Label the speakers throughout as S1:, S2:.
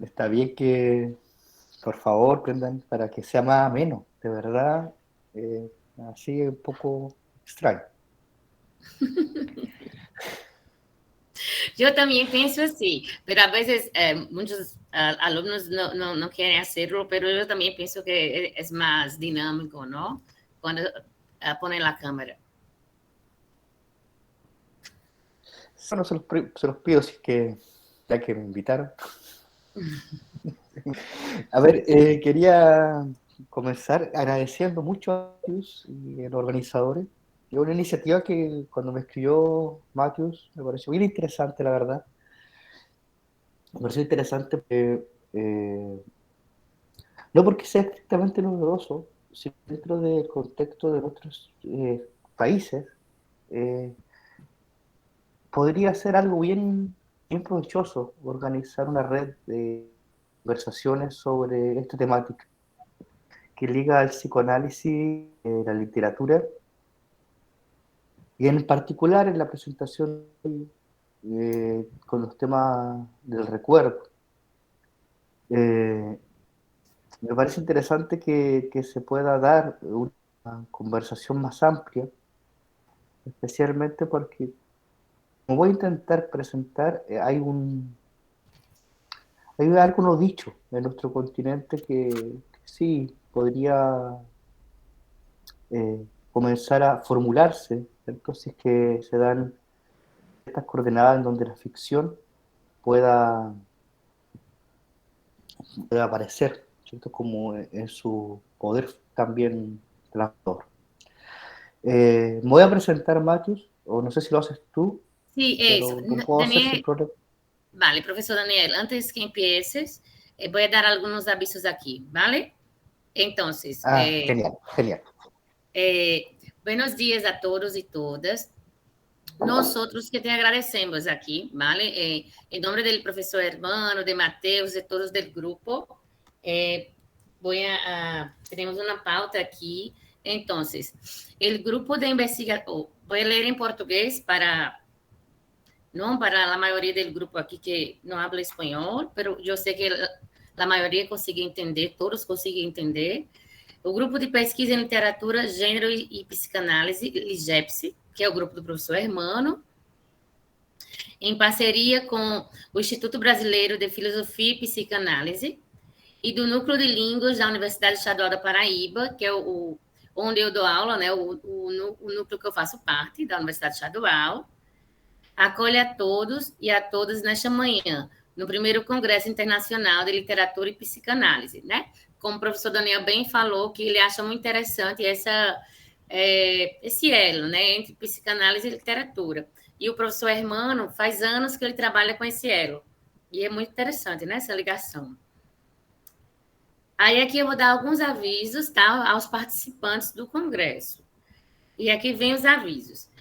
S1: Está bien que, por favor, prendan para que sea más ameno, de verdad, eh, así es un poco extraño.
S2: Yo también pienso así, pero a veces muchos alumnos no quieren hacerlo, pero yo también pienso que es más dinámico, ¿no? Cuando ponen la cámara.
S1: Bueno, se los pido si es que ya que me invitaron. A ver, quería comenzar agradeciendo mucho a Matthews y a los organizadores. Es una iniciativa que cuando me escribió Matthews me pareció bien interesante, la verdad. Me pareció interesante eh, no porque sea estrictamente novedoso, sino dentro del contexto de nuestros países, eh, podría ser algo bien provechoso organizar una red de conversaciones sobre esta temática que liga al psicoanálisis, la literatura y en particular en la presentación con los temas del recuerdo. Eh, Me parece interesante que se pueda dar una conversación más amplia, especialmente porque, como voy a intentar presentar, hay algunos dichos en nuestro continente que sí podría comenzar a formularse, ¿cierto? Si es que se dan estas coordenadas en donde la ficción pueda, pueda aparecer, ¿cierto? Como en su poder también transformador. Me voy a presentar, Matheus, o no sé si lo haces tú,
S2: Sí, eso.
S1: pero lo puedo hacer sin
S2: Daniel,
S1: problema.
S2: vale, profesor Daniel, antes que empieces, voy a dar algunos avisos aquí, ¿vale? Entonces,
S1: Ah, genial, genial.
S2: buenos días a todos y todas. Nosotros que te agradecemos aquí, ¿vale? En nombre del profesor Hermano, de Mateus, de todos del grupo, eh, tenemos una pauta aquí. Entonces, el grupo de investigación, voy a leer en portugués no para la mayoría del grupo aquí que no habla español, pero yo sé que la mayoría consigue entender, todos consiguen entender. O Grupo de Pesquisa em Literatura, Gênero e Psicanálise, LIGEPS, que é o grupo do professor Hermano, em parceria com o Instituto Brasileiro de Filosofia e Psicanálise e do Núcleo de Línguas da Universidade Estadual da Paraíba, que é onde eu dou aula, né, o núcleo que eu faço parte da Universidade Estadual, acolhe a todos e a todas nesta manhã, no primeiro Congresso Internacional de Literatura e Psicanálise, né? Como o professor Daniel bem falou, que ele acha muito interessante esse elo, né, entre psicanálise e literatura. E o professor Hermano faz anos que ele trabalha com esse elo. E é muito interessante, né, essa ligação. Aí aqui eu vou dar alguns avisos, tá, aos participantes do congresso. E aqui vem os avisos.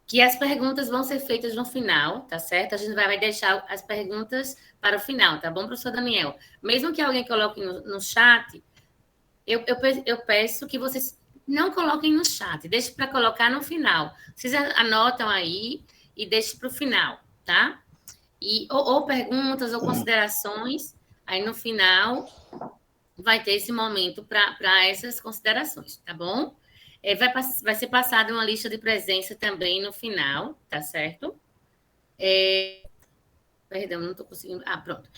S2: Que as perguntas vão ser feitas no final, tá certo? A gente vai deixar as perguntas para o final, tá bom, professor Daniel? Mesmo que alguém coloque no chat, eu peço que vocês não coloquem no chat, deixe para colocar no final. Vocês anotam aí e deixem para o final, tá? Ou perguntas ou considerações, aí no final vai ter esse momento para essas considerações, tá bom? Vai ser passada uma lista de presença também no final, tá certo? Perdão, não estou conseguindo. Ah, pronto.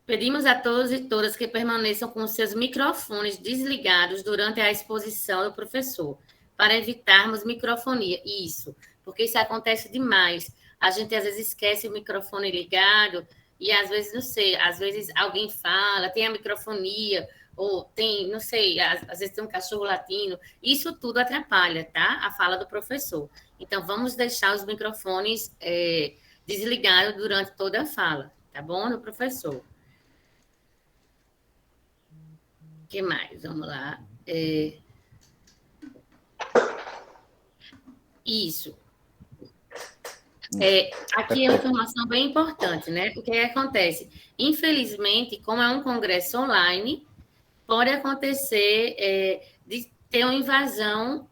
S2: Pedimos a todos e todas que permaneçam com seus microfones desligados durante a exposição do professor, para evitarmos microfonia. Isso, porque isso acontece demais. A gente às vezes esquece o microfone ligado e às vezes, não sei, às vezes alguém fala, tem a microfonia, ou tem, não sei, às vezes tem um cachorro latindo. Isso tudo atrapalha, tá? A fala do professor. Então, vamos deixar os microfones desligados durante toda a fala, tá bom, do professor? O que mais? Vamos lá. Isso. Aqui é uma
S1: Perfecto.
S2: informação bem importante, né? O que acontece? Infelizmente, como é um congresso online, pode acontecer de ter uma invasão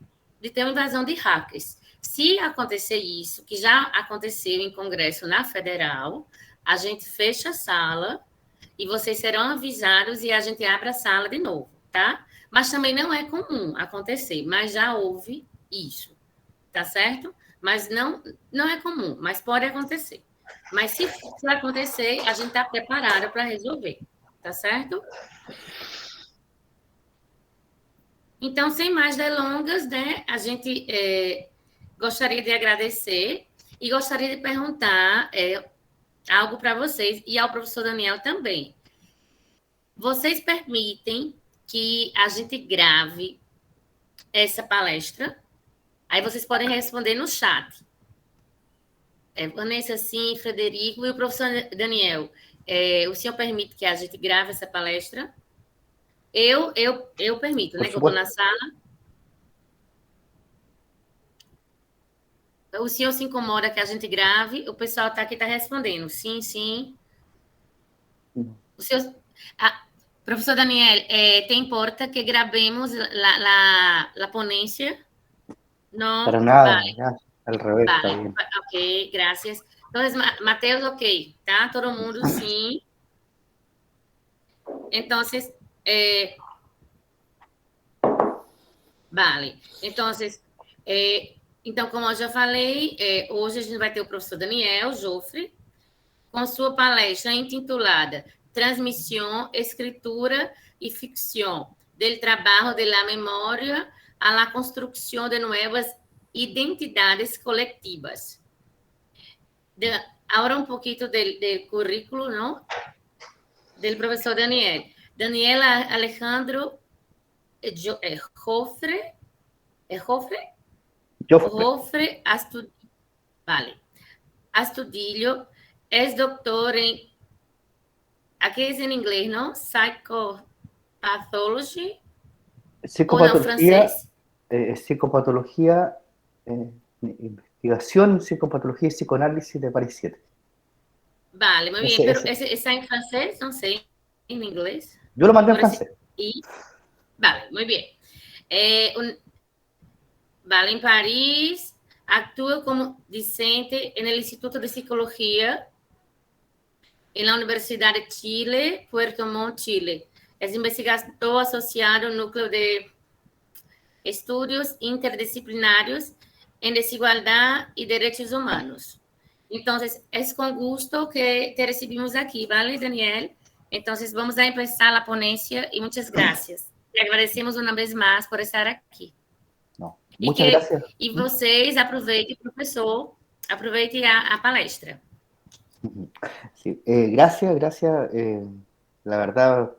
S2: de hackers. se acontecer isso, que já aconteceu em congresso na Federal, a gente fecha a sala e vocês serão avisados e a gente abre a sala de novo, tá? Mas também não é comum acontecer, mas já houve isso, tá certo? Mas não é comum, mas pode acontecer. Mas se acontecer, a gente está preparado para resolver, tá certo? Então, sem mais delongas, né, a gente gostaria de agradecer e gostaria de perguntar algo para vocês e ao professor Daniel também. Vocês permitem que a gente grave essa palestra? Aí vocês podem responder no chat. Vanessa, sim, Frederico e o professor Daniel. O senhor permite que a gente grave essa palestra? Eu permito,
S1: Por
S2: né? Que eu estou na
S1: supuesto.
S2: sala. O senhor se incomoda que a gente grave? O pessoal está aqui, está respondendo. Sim, sim. O senhor... professor Daniel, ¿te importa que grabemos la ponencia?
S1: Para
S2: No,
S1: nada,
S2: vale,
S1: ya, al revés, está
S2: vale.
S1: bien.
S2: Ok, gracias. Entonces, Mateus, ok, tá? Todo mundo, sim. Entonces, vale. Então, como eu já falei, hoje a gente vai ter o professor Daniel Joffre com sua palestra intitulada Transmissão, Escritura e Ficção, del trabalho de la memória a la construção de novas identidades coletivas. Agora um pouquinho del currículo, ¿no? Del professor Daniel. Daniel Alejandro Joffre,
S1: Joffre,
S2: Joffre vale. Astudillo es doctor en, aquí es en inglés, ¿no? Psychopathology, o no,
S1: psicopatología,
S2: francés.
S1: psicopatología, investigación, psicopatología y psicoanálisis de París 7.
S2: Vale, muy bien, pero
S1: Ese.
S2: está en francés, no sé, en inglés.
S1: Yo lo mandé en
S2: Por ese,
S1: francés.
S2: vale, muy bien. Vale, en París, actúa como docente en el Instituto de Psicología en la Universidad de Chile, Puerto Montt, Chile. Es investigador asociado al núcleo de estudios interdisciplinarios en desigualdad y derechos humanos. Entonces, es con gusto que te recibimos aquí, ¿vale, Daniel? Entonces, vamos a empezar la ponencia y muchas gracias. Te agradecemos una vez más por estar aquí.
S1: No, muchas gracias.
S2: E vocês aproveitem, professor, aproveite a palestra.
S1: Sí, gracias, la verdad,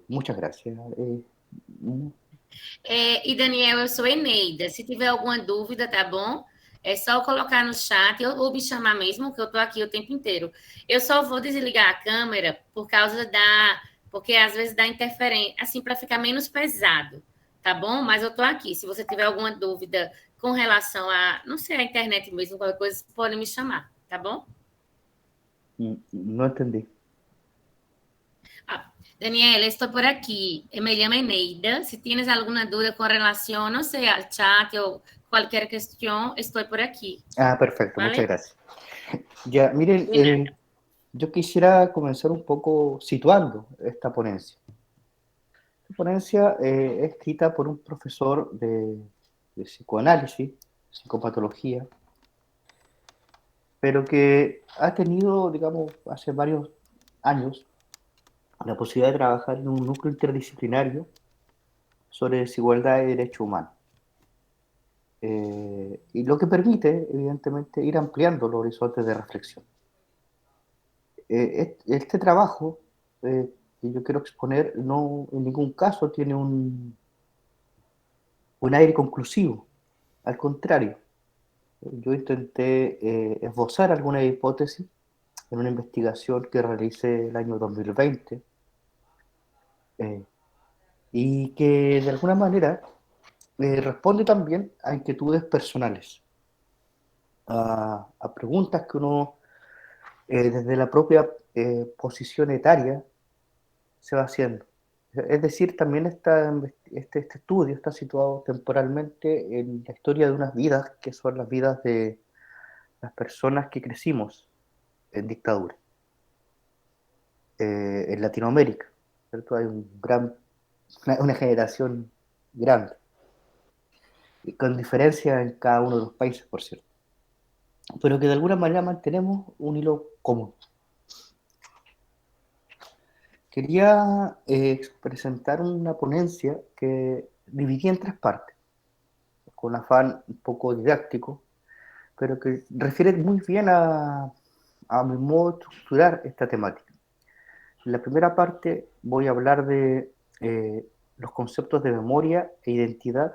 S1: muchas gracias.
S2: E Daniel, eu sou Eneida. Se tiver alguma dúvida, tá bom? É só colocar no chat ou me chamar mesmo, que eu tô aqui o tempo inteiro. Eu só vou desligar a câmera por causa porque às vezes dá interferência, assim, para ficar menos pesado, tá bom? Mas eu tô aqui. Se você tiver alguma dúvida com relação a, não sei, a internet mesmo, qualquer coisa, pode me chamar, tá bom?
S1: No entendí.
S2: Daniela, estou por aqui. Me chamo Eneida. Se tienes alguma dúvida com relação, não sei, al chat ou qualquer questão, estou por aqui.
S1: Perfecto,
S2: ¿Vale?
S1: muchas gracias. Ya, miren, yo quisiera comenzar un poco situando esta ponencia. Esta ponencia es escrita por un profesor de psicoanálisis, psicopatología, pero que ha tenido, digamos, hace varios años la posibilidad de trabajar en un núcleo interdisciplinario sobre desigualdad y derechos humanos. Y lo que permite, evidentemente, ir ampliando los horizontes de reflexión. Este trabajo que yo quiero exponer no en ningún caso tiene un aire conclusivo, al contrario. Yo intenté esbozar alguna hipótesis en una investigación que realicé el año 2020 y que de alguna manera responde también a inquietudes personales, a preguntas que uno desde la propia posición etaria se va haciendo. Es Es decir, también este estudio está situado temporalmente en la historia de unas vidas que son las vidas de las personas que crecimos en dictadura, en Latinoamérica, ¿cierto? Hay una generación grande, y con diferencia en cada uno de los países, por cierto, pero que de alguna manera mantenemos un hilo común. Quería presentar una ponencia que dividí en tres partes, con afán un poco didáctico, pero que refiere muy bien a mi modo de estructurar esta temática. En la primera parte voy a hablar de los conceptos de memoria e identidad,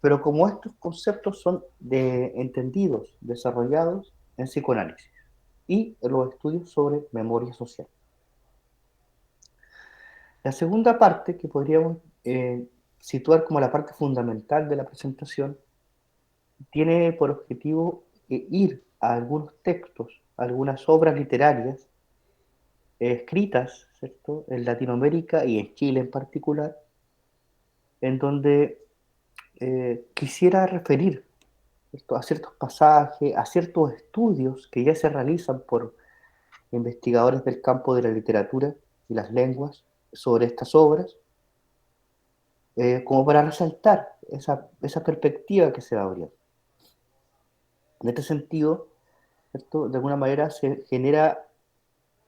S1: pero como estos conceptos son entendidos, desarrollados en psicoanálisis y en los estudios sobre memoria social. La segunda parte, que podríamos situar como la parte fundamental de la presentación, tiene por objetivo ir a algunos textos, a algunas obras literarias escritas, ¿cierto?, en Latinoamérica y en Chile en particular, en donde quisiera referir, ¿cierto?, a ciertos pasajes, a ciertos estudios que ya se realizan por investigadores del campo de la literatura y las lenguas sobre estas obras, como para resaltar esa perspectiva que se va abriendo. En este sentido, ¿cierto?, de alguna manera se genera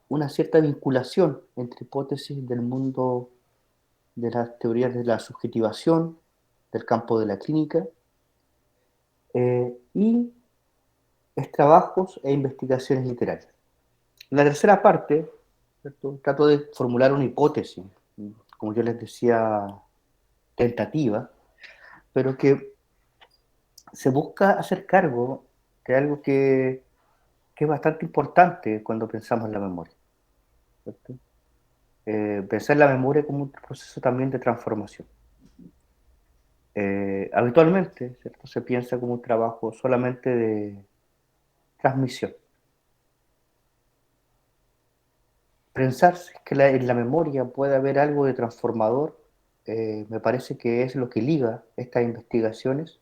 S1: una cierta vinculación entre hipótesis del mundo de las teorías de la subjetivación, del campo de la clínica, y trabajos e investigaciones literarias. En la tercera parte, ¿cierto?, trato de formular una hipótesis, como yo les decía, tentativa, pero que se busca hacer cargo de algo que es bastante importante cuando pensamos en la memoria, ¿cierto? Pensar en la memoria como un proceso también de transformación. Habitualmente, ¿cierto?, se piensa como un trabajo solamente de transmisión. Pensar que en la memoria puede haber algo de transformador, me parece que es lo que liga estas investigaciones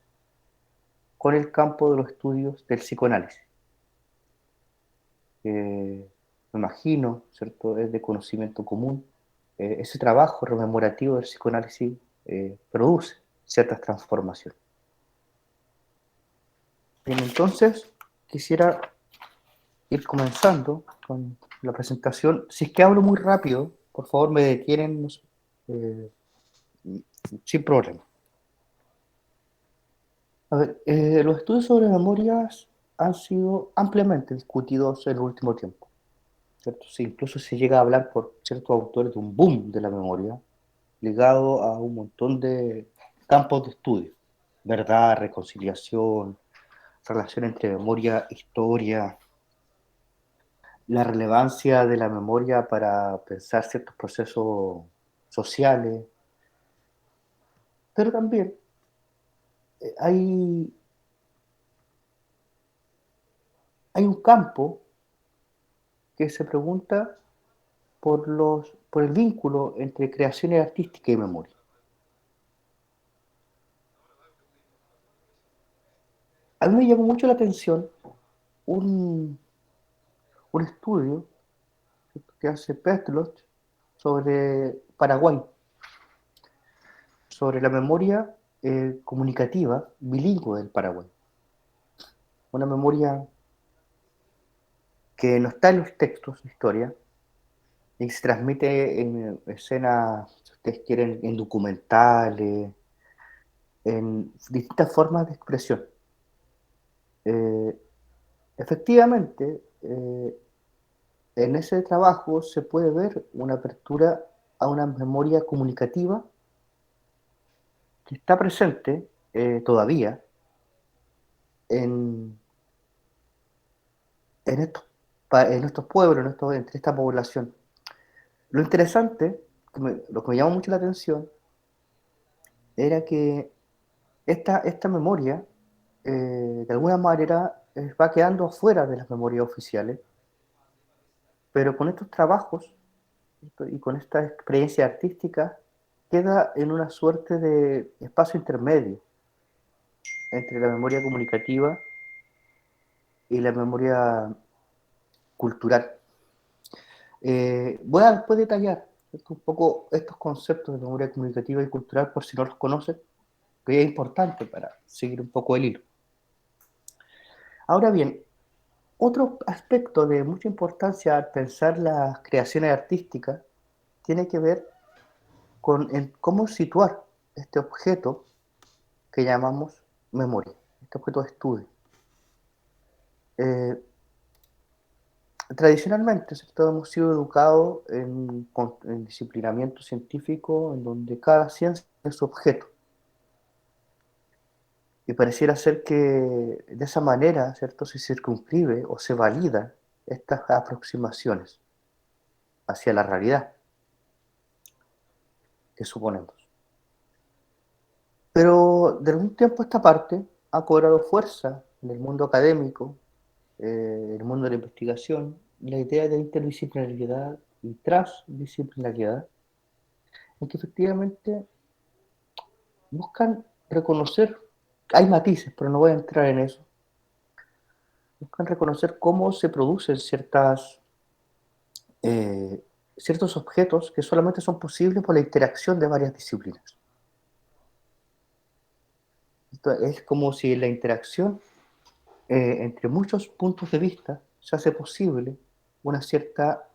S1: con el campo de los estudios del psicoanálisis. Me imagino, ¿cierto?, es de conocimiento común, ese trabajo rememorativo del psicoanálisis produce ciertas transformaciones. Bien, entonces quisiera ir comenzando con la presentación. Si es que hablo muy rápido, por favor me detienen, eh, sin problema. A ver, los estudios sobre memorias han sido ampliamente discutidos en el último tiempo, ¿cierto? Sí, incluso se llega a hablar por ciertos autores de un boom de la memoria, ligado a un montón de campos de estudio: verdad, reconciliación, relación entre memoria e historia, la relevancia de la memoria para pensar ciertos procesos sociales, pero también hay, hay un campo que se pregunta por el vínculo entre creaciones artísticas y memoria. A mí me llamó mucho la atención un, un estudio que hace Pestlot sobre Paraguay, sobre la memoria comunicativa bilingüe del Paraguay. Una memoria que no está en los textos de historia y se transmite en escenas, si ustedes quieren, en documentales, en distintas formas de expresión. Eh, Efectivamente, en ese trabajo se puede ver una apertura a una memoria comunicativa que está presente todavía en, en, estos, en estos pueblos, entre esta población. Lo interesante, lo que me llamó mucho la atención, era que esta memoria, de alguna manera, va quedando afuera de las memorias oficiales, pero con estos trabajos y con esta experiencia artística queda en una suerte de espacio intermedio entre la memoria comunicativa y la memoria cultural. Voy a después detallar, ¿cierto?, un poco estos conceptos de memoria comunicativa y cultural por si no los conocen, que es importante para seguir un poco el hilo. Ahora bien, otro aspecto de mucha importancia al pensar las creaciones artísticas tiene que ver con cómo situar este objeto que llamamos memoria, este objeto de estudio. Eh, Tradicionalmente, ¿cierto?, hemos sido educados en disciplinamiento científico en donde cada ciencia es su objeto. Y pareciera ser que de esa manera, ¿cierto?, se circunscribe o se valida estas aproximaciones hacia la realidad que suponemos. Pero de algún tiempo a esta parte ha cobrado fuerza en el mundo académico, en el mundo de la investigación, la idea de interdisciplinariedad y transdisciplinariedad, en que efectivamente buscan reconocer, hay matices, pero no voy a entrar en eso, buscan reconocer cómo se producen eh, ciertos objetos que solamente son posibles por la interacción de varias disciplinas. Esto es como si la interacción entre muchos puntos de vista se hace posible una cierta,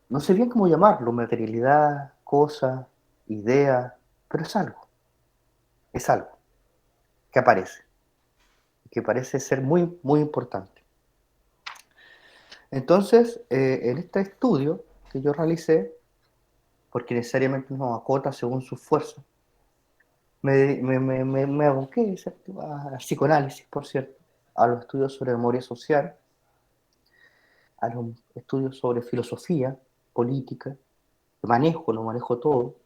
S1: no sé bien cómo llamarlo, materialidad, cosa, idea, pero es algo que aparece, que parece ser muy, muy importante. Entonces, en este estudio que yo realicé, porque necesariamente nos acota según su fuerza, me aboqué, ¿cierto?, al psicoanálisis, por cierto, a los estudios sobre memoria social, a los estudios sobre filosofía, política, lo manejo todo,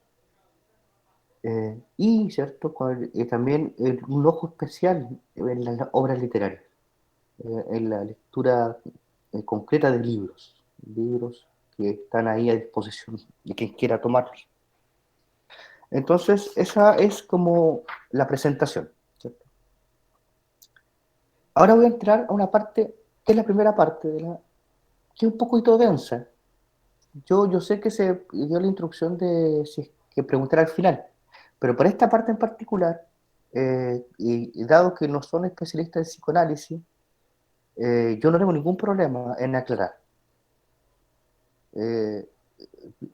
S1: y, ¿cierto?, también un ojo especial en las obras literarias, en la lectura concreta de libros que están ahí a disposición de quien quiera tomarlos. Entonces, esa es como la presentación, ¿cierto? Ahora voy a entrar a una parte, que es la primera parte, que es un poquito densa. Yo sé que se dio la instrucción de si es que preguntar al final, pero para esta parte en particular, y dado que no son especialistas en psicoanálisis, yo no tengo ningún problema en aclarar. Eh,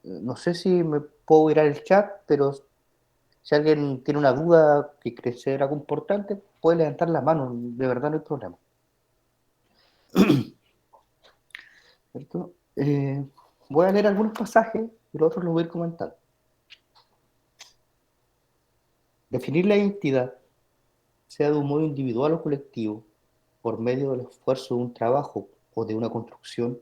S1: no sé si me puedo mirar el chat, pero si alguien tiene una duda que cree ser algo importante, puede levantar la mano, de verdad no hay problema. ¿Cierto? Voy a leer algunos pasajes y los otros los voy a ir comentando. Definir la identidad, sea de un modo individual o colectivo, por medio del esfuerzo de un trabajo o de una construcción,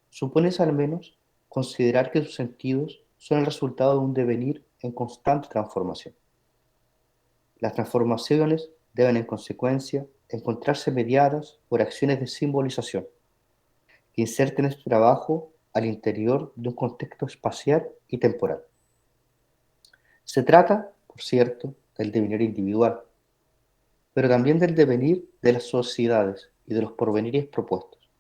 S1: supone al menos considerar que sus sentidos son el resultado de un devenir en constante transformación. Las transformaciones deben, en consecuencia, encontrarse mediadas por acciones de simbolización, que inserten este trabajo al interior de un contexto espacial y temporal. Se trata, por cierto, del devenir individual, pero también del devenir de las sociedades y de los porvenires propuestos.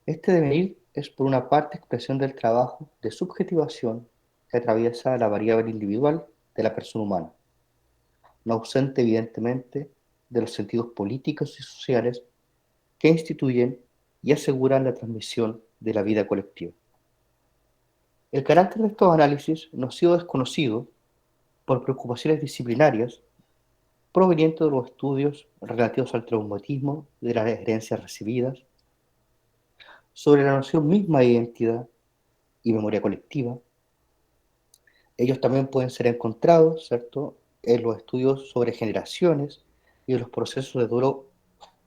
S1: Este devenir es, por una parte, expresión del trabajo de subjetivación que atraviesa la variable individual de la persona humana, no ausente, evidentemente, de los sentidos políticos y sociales que instituyen y aseguran la transmisión de la vida colectiva. El carácter de estos análisis no ha sido desconocido por preocupaciones disciplinarias provenientes de los estudios relativos al traumatismo, de las herencias recibidas, sobre la noción misma de identidad y memoria colectiva. Ellos también pueden ser encontrados, ¿cierto?, en los estudios sobre generaciones y en los procesos de duelo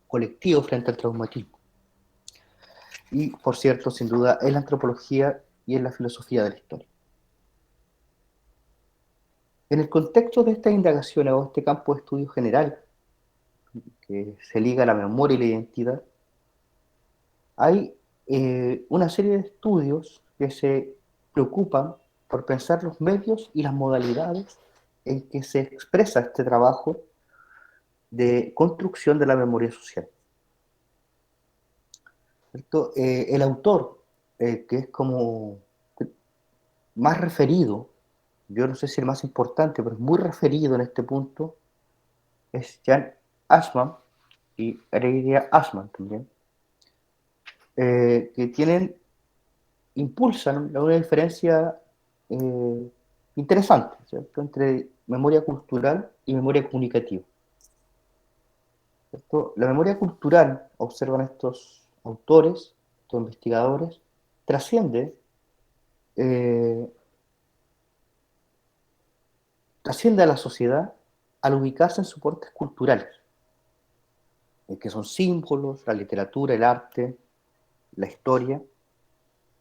S1: colectivo frente al traumatismo. Y, por cierto, sin duda, en la antropología y en la filosofía de la historia. En el contexto de estas indagaciones o este campo de estudio general, que se liga a la memoria y la identidad, hay una serie de estudios que se preocupan por pensar los medios y las modalidades en que se expresa este trabajo de construcción de la memoria social. ¿Cierto? El autor, que es como más referido, yo no sé si el más importante, pero es muy referido en este punto, es Jan Assmann y Heredia Assmann también, que impulsan una diferencia interesante, ¿cierto?, entre memoria cultural y memoria comunicativa. ¿Cierto? La memoria cultural, observan estos autores, estos investigadores, trasciende, eh, trasciende a la sociedad al ubicarse en soportes culturales, que son símbolos, la literatura, el arte, la historia,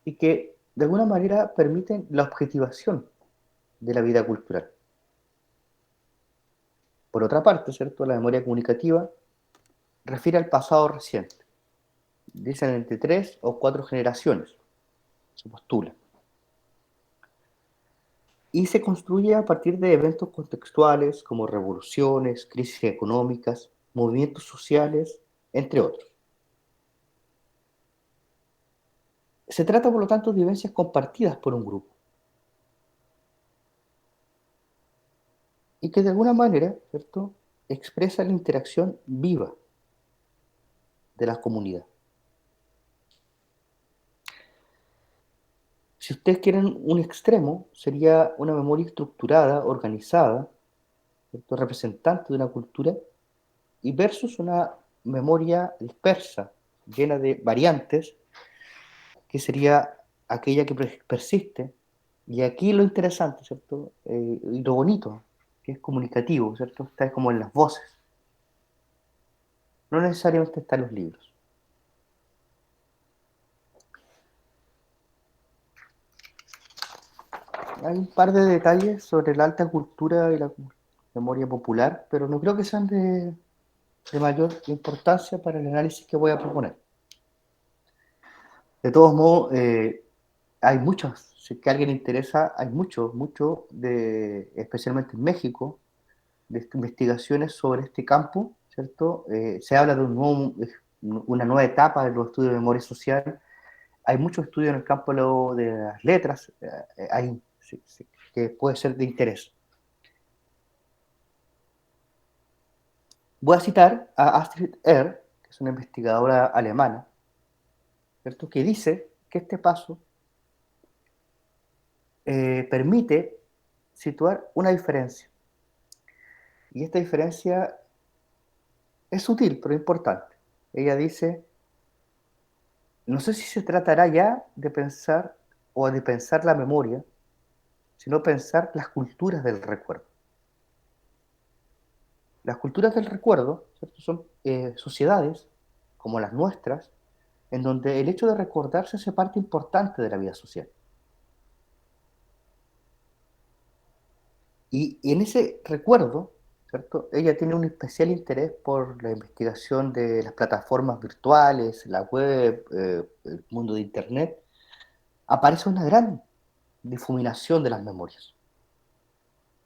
S1: y que de alguna manera permiten la objetivación de la vida cultural. Por otra parte, ¿cierto?, la memoria comunicativa refiere al pasado reciente. Dicen entre 3 o 4 generaciones, se postula. Y se construye a partir de eventos contextuales como revoluciones, crisis económicas, movimientos sociales, entre otros. Se trata, por lo tanto, de vivencias compartidas por un grupo y que de alguna manera, ¿cierto?, expresa la interacción viva de la comunidad. Si ustedes quieren un extremo, sería una memoria estructurada, organizada, ¿cierto?, representante de una cultura, y versus una memoria dispersa, llena de variantes, que sería aquella que persiste. Y aquí lo interesante, ¿cierto? Y lo bonito, que es comunicativo, ¿cierto? Está como en las voces. No necesariamente está en los libros. Hay un par de detalles sobre la alta cultura y la memoria popular, pero no creo que sean de mayor importancia para el análisis que voy a proponer. De todos modos, hay muchos, si es que a alguien le interesa, hay mucho especialmente en México, de investigaciones sobre este campo, ¿cierto? Se habla de una nueva etapa de los estudios de memoria social. Hay muchos estudios en el campo de las letras, ahí, sí, sí, que puede ser de interés. Voy a citar a Astrid Err, que es una investigadora alemana, ¿cierto?, que dice que este paso permite situar una diferencia. Y esta diferencia es sutil, pero importante. Ella dice: no sé si se tratará ya de pensar o de pensar la memoria, sino pensar las culturas del recuerdo. Las culturas del recuerdo, ¿cierto?, son sociedades como las nuestras, en donde el hecho de recordarse hace parte importante de la vida social. Y en ese recuerdo, ¿cierto?, ella tiene un especial interés por la investigación de las plataformas virtuales, la web, el mundo de Internet. Aparece una gran difuminación de las memorias.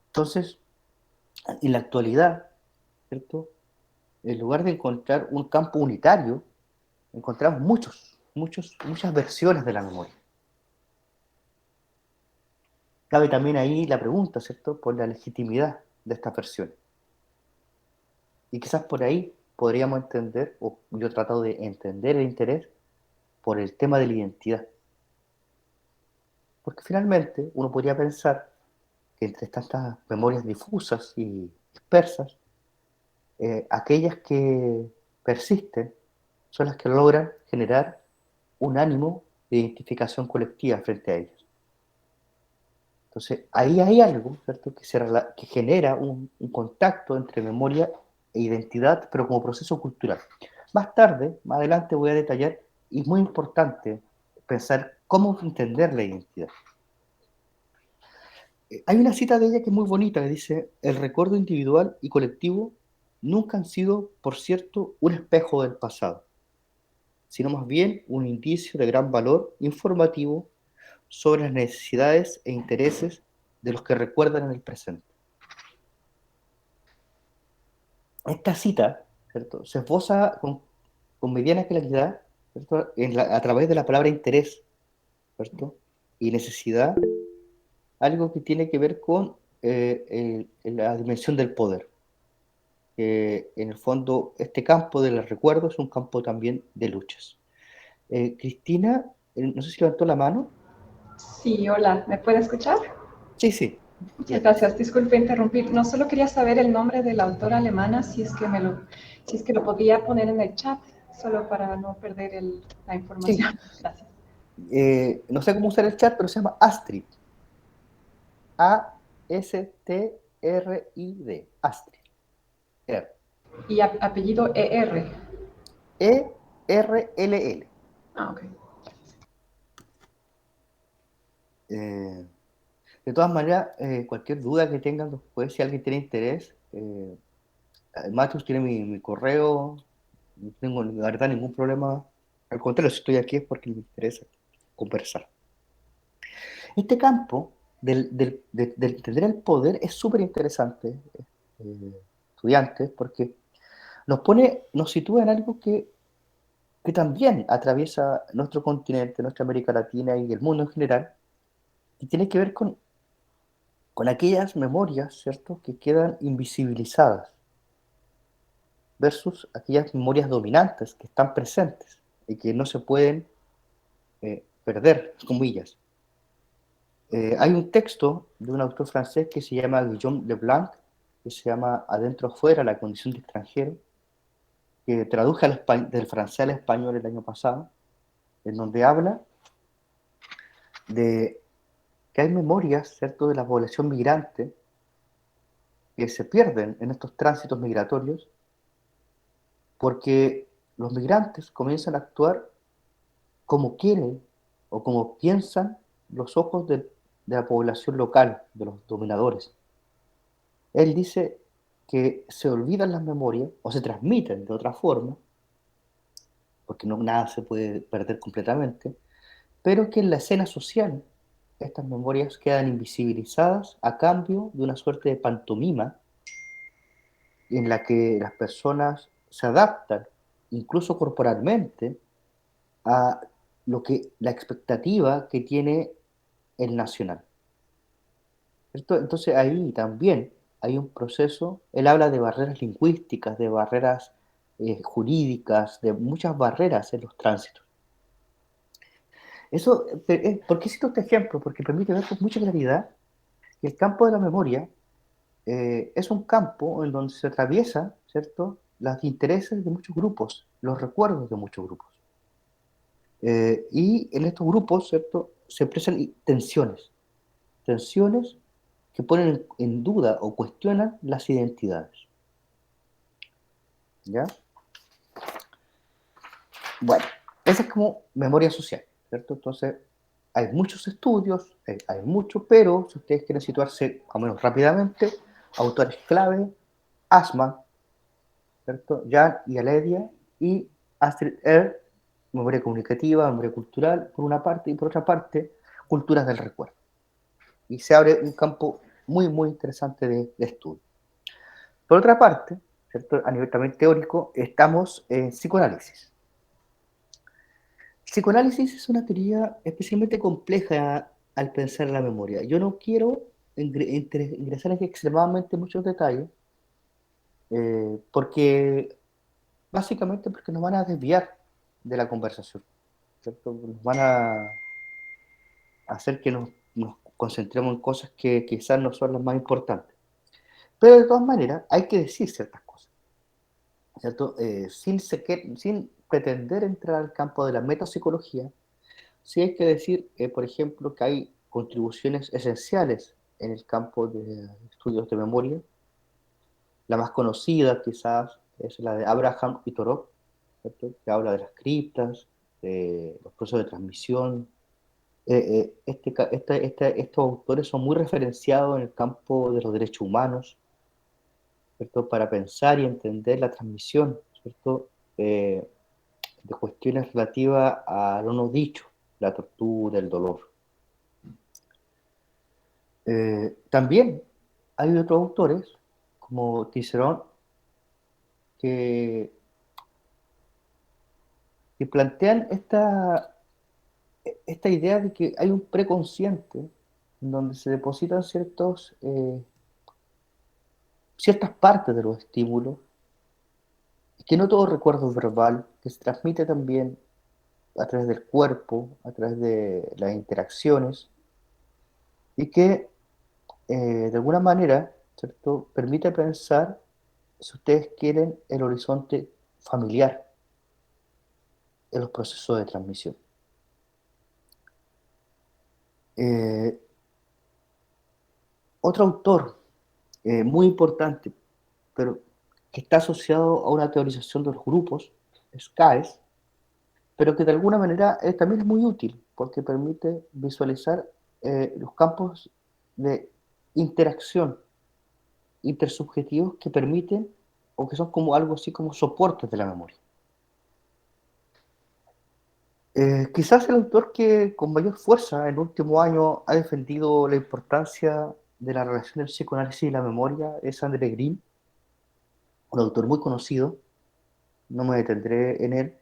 S1: Entonces, en la actualidad, ¿cierto?, en lugar de encontrar un campo unitario, encontramos muchas versiones de la memoria. Cabe también ahí la pregunta, ¿cierto?, por la legitimidad de estas versiones. Y quizás por ahí podríamos entender, o yo he tratado de entender el interés por el tema de la identidad. Porque finalmente uno podría pensar que entre tantas memorias difusas y dispersas, aquellas que persisten son las que logran generar un ánimo de identificación colectiva frente a ellas. Entonces, ahí hay algo, ¿cierto?, que genera un contacto entre memoria e identidad, pero como proceso cultural. Más adelante voy a detallar, y es muy importante pensar cómo entender la identidad. Hay una cita de ella que es muy bonita, que dice: el recuerdo individual y colectivo nunca han sido, por cierto, un espejo del pasado, sino más bien un indicio de gran valor informativo sobre las necesidades e intereses de los que recuerdan en el presente. Esta cita, ¿cierto?, se esboza con mediana claridad, ¿cierto?, a través de la palabra interés, ¿cierto?, y necesidad, algo que tiene que ver con la dimensión del poder. En el fondo, este campo del recuerdo es un campo también de luchas. Cristina, no sé si levantó la mano.
S3: Sí, hola, ¿me puede escuchar?
S1: Sí, sí.
S3: Muchas gracias. Disculpe interrumpir. No solo quería saber el nombre de la autora alemana, si es que si es que lo podría poner en el chat, solo para no perder la
S1: Sí.
S3: información. Gracias.
S1: No sé cómo usar el chat, pero se llama Astrid. Astrid. Astrid.
S3: Y apellido ER.
S1: ERLL.
S3: Ah, ok.
S1: De todas maneras, cualquier duda que tengan después, si alguien tiene interés, Matheus tiene mi correo, no tengo la verdad ningún problema. Al contrario, si estoy aquí es porque me interesa conversar. Este campo de entender el poder es súper interesante, estudiantes, porque nos sitúa en algo que también atraviesa nuestro continente, nuestra América Latina y el mundo en general, y tiene que ver con aquellas memorias, ¿cierto?, que quedan invisibilizadas versus aquellas memorias dominantes que están presentes y que no se pueden perder, comillas. Hay un texto de un autor francés que se llama Guillaume Leblanc, que se llama Adentro afuera, la condición de extranjero, que traduje del francés al español el año pasado, en donde habla de que hay memorias, ¿cierto?, de la población migrante que se pierden en estos tránsitos migratorios porque los migrantes comienzan a actuar como quieren o como piensan los ojos de la población local, de los dominadores. Él dice que se olvidan las memorias o se transmiten de otra forma, porque no, nada se puede perder completamente, pero que en la escena social estas memorias quedan invisibilizadas a cambio de una suerte de pantomima en la que las personas se adaptan, incluso corporalmente, a la expectativa que tiene el nacional. ¿Cierto? Entonces ahí también hay un proceso, él habla de barreras lingüísticas, de barreras jurídicas, de muchas barreras en los tránsitos. Eso, ¿por qué cito este ejemplo? Porque permite ver con mucha claridad que el campo de la memoria es un campo en donde se atraviesa, ¿cierto?, los intereses de muchos grupos, los recuerdos de muchos grupos. Y en estos grupos, ¿cierto?, se expresan tensiones que ponen en duda o cuestionan las identidades. ¿Ya? Bueno, esa es como memoria social, ¿cierto? Entonces, hay muchos estudios, hay mucho, pero si ustedes quieren situarse, al menos rápidamente, autores clave, Asman, ¿cierto?, Jan y Aledia, y Astrid Err, memoria comunicativa, memoria cultural, por una parte, y por otra parte, culturas del recuerdo. Y se abre un campo muy, muy interesante de estudio. Por otra parte, ¿cierto?, a nivel también teórico, estamos en psicoanálisis. Psicoanálisis es una teoría especialmente compleja al pensar en la memoria. Yo no quiero ingresar en extremadamente muchos detalles, porque básicamente porque nos van a desviar de la conversación, ¿cierto? Nos van a hacer que nos concentremos en cosas que quizás no son las más importantes. Pero de todas maneras, hay que decir ciertas cosas, ¿cierto? Sin pretender entrar al campo de la metapsicología, sí hay que decir, por ejemplo, que hay contribuciones esenciales en el campo de estudios de memoria. La más conocida quizás es la de Abraham y Torok, ¿cierto?, que habla de las criptas, de los procesos de transmisión. Estos autores son muy referenciados en el campo de los derechos humanos, ¿cierto?, para pensar y entender la transmisión, ¿cierto? de cuestiones relativas a lo no dicho, la tortura, el dolor. También hay otros autores, como Cicerón, que, que plantean esta idea de que hay un preconsciente en donde se depositan ciertas partes de los estímulos, que no todo recuerdo es verbal, que se transmite también a través del cuerpo, a través de las interacciones, y que de alguna manera, ¿cierto?, permite pensar, si ustedes quieren, el horizonte familiar en los procesos de transmisión. Eh, Otro autor muy importante, pero que está asociado a una teorización de los grupos, es Caes, pero que de alguna manera también es muy útil, porque permite visualizar los campos de interacción intersubjetivos que permiten, o que son como algo así como soportes de la memoria. Quizás el autor que con mayor fuerza en el último año ha defendido la importancia de la relación del psicoanálisis y la memoria es André Green, un autor muy conocido, no me detendré en él,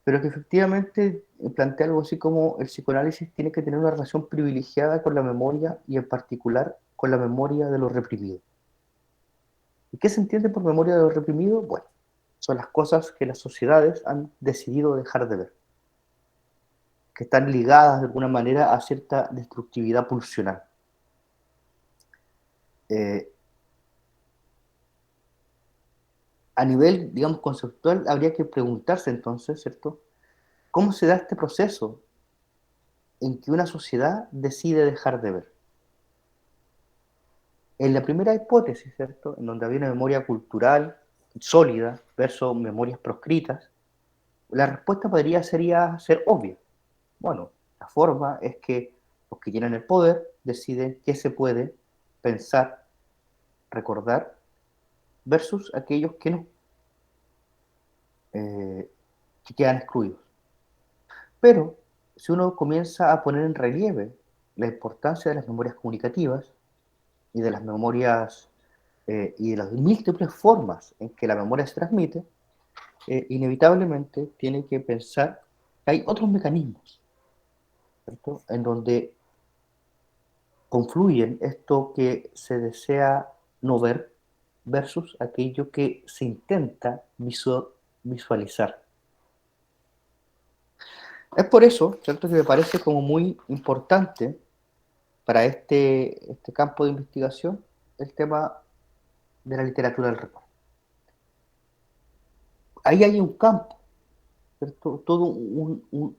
S1: pero que efectivamente plantea algo así como el psicoanálisis tiene que tener una relación privilegiada con la memoria y en particular con la memoria de lo reprimido. ¿Y qué se entiende por memoria de lo reprimido? Bueno, son las cosas que las sociedades han decidido dejar de ver, que están ligadas de alguna manera a cierta destructividad pulsional. Eh, a nivel, digamos, conceptual, habría que preguntarse entonces, ¿cierto?, ¿cómo se da este proceso en que una sociedad decide dejar de ver? En la primera hipótesis, ¿cierto?, en donde había una memoria cultural sólida versus memorias proscritas, la respuesta sería ser obvia. Bueno, la forma es que los que tienen el poder deciden qué se puede pensar, recordar, versus aquellos que no, que quedan excluidos. Pero si uno comienza a poner en relieve la importancia de las memorias comunicativas y de las memorias y de las múltiples formas en que la memoria se transmite, inevitablemente tiene que pensar que hay otros mecanismos, ¿cierto?, en donde confluyen esto que se desea no ver versus aquello que se intenta visualizar. Es por eso, ¿cierto?, que me parece como muy importante para este campo de investigación el tema de la literatura del recuerdo. Ahí hay un campo, ¿cierto?, todo un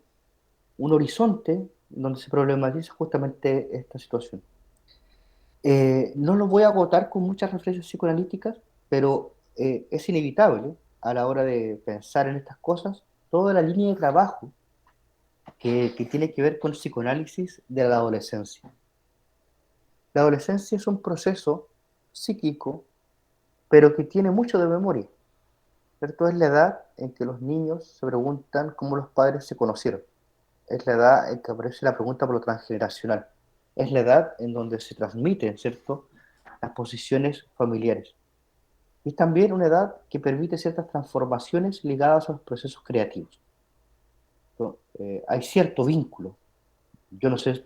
S1: horizonte donde se problematiza justamente esta situación. No lo voy a agotar con muchas reflexiones psicoanalíticas, pero es inevitable a la hora de pensar en estas cosas toda la línea de trabajo que tiene que ver con el psicoanálisis de la adolescencia. La adolescencia es un proceso psíquico, pero que tiene mucho de memoria, ¿cierto? Es la edad en que los niños se preguntan cómo los padres se conocieron. Es la edad en que aparece la pregunta por lo transgeneracional. Es la edad en donde se transmiten, ¿cierto?, las posiciones familiares. Y es también una edad que permite ciertas transformaciones ligadas a los procesos creativos. Hay cierto vínculo, yo no sé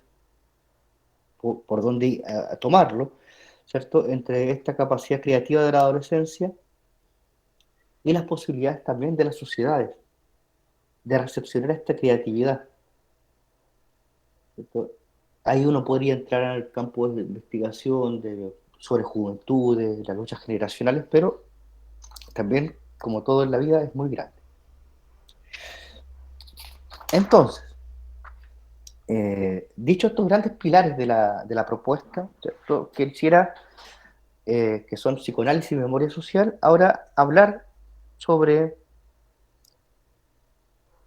S1: por dónde tomarlo, ¿cierto?, entre esta capacidad creativa de la adolescencia y las posibilidades también de las sociedades de recepcionar esta creatividad, ¿cierto? Ahí uno podría entrar en el campo de investigación sobre juventudes, las luchas generacionales, pero también, como todo en la vida, es muy grande. Entonces, dicho estos grandes pilares de la propuesta, ¿cierto?, que quisiera, que son psicoanálisis y memoria social, ahora hablar sobre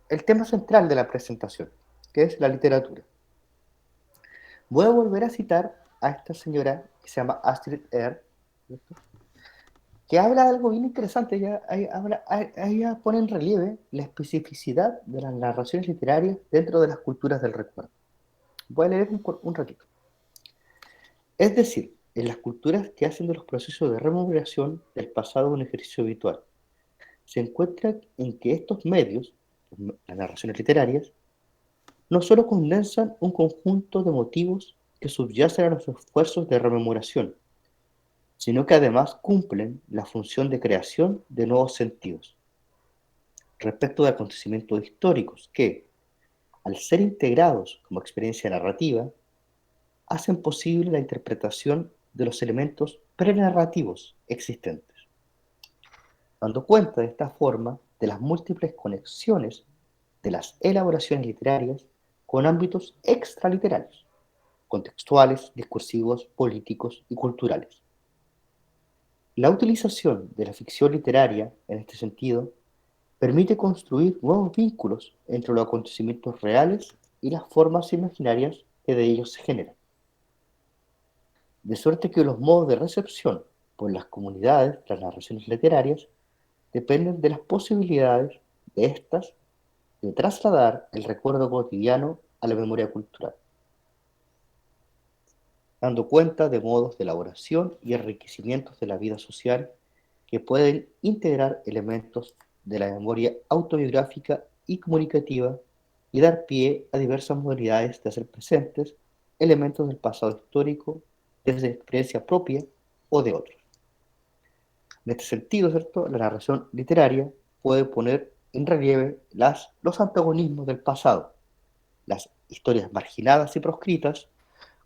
S1: el tema central de la presentación, que es la literatura. Voy a volver a citar a esta señora que se llama Astrid Ehr, ¿cierto?, que habla de algo bien interesante, ahí ya pone en relieve la especificidad de las narraciones literarias dentro de las culturas del recuerdo. Voy a leer un ratito. Es decir, en las culturas que hacen de los procesos de rememoración del pasado un ejercicio habitual, se encuentra en que estos medios, las narraciones literarias, no solo condensan un conjunto de motivos que subyacen a los esfuerzos de rememoración, sino que además cumplen la función de creación de nuevos sentidos respecto de acontecimientos históricos que, al ser integrados como experiencia narrativa, hacen posible la interpretación de los elementos prenarrativos existentes, dando cuenta de esta forma de las múltiples conexiones de las elaboraciones literarias con ámbitos extraliterarios, contextuales, discursivos, políticos y culturales. La utilización de la ficción literaria, en este sentido, permite construir nuevos vínculos entre los acontecimientos reales y las formas imaginarias que de ellos se generan. De suerte que los modos de recepción por las comunidades de las narraciones literarias dependen de las posibilidades de estas de trasladar el recuerdo cotidiano a la memoria cultural, dando cuenta de modos de elaboración y enriquecimientos de la vida social que pueden integrar elementos de la memoria autobiográfica y comunicativa y dar pie a diversas modalidades de hacer presentes elementos del pasado histórico desde experiencia propia o de otros. En este sentido, ¿cierto? La narración literaria puede poner en relieve los antagonismos del pasado, las historias marginadas y proscritas,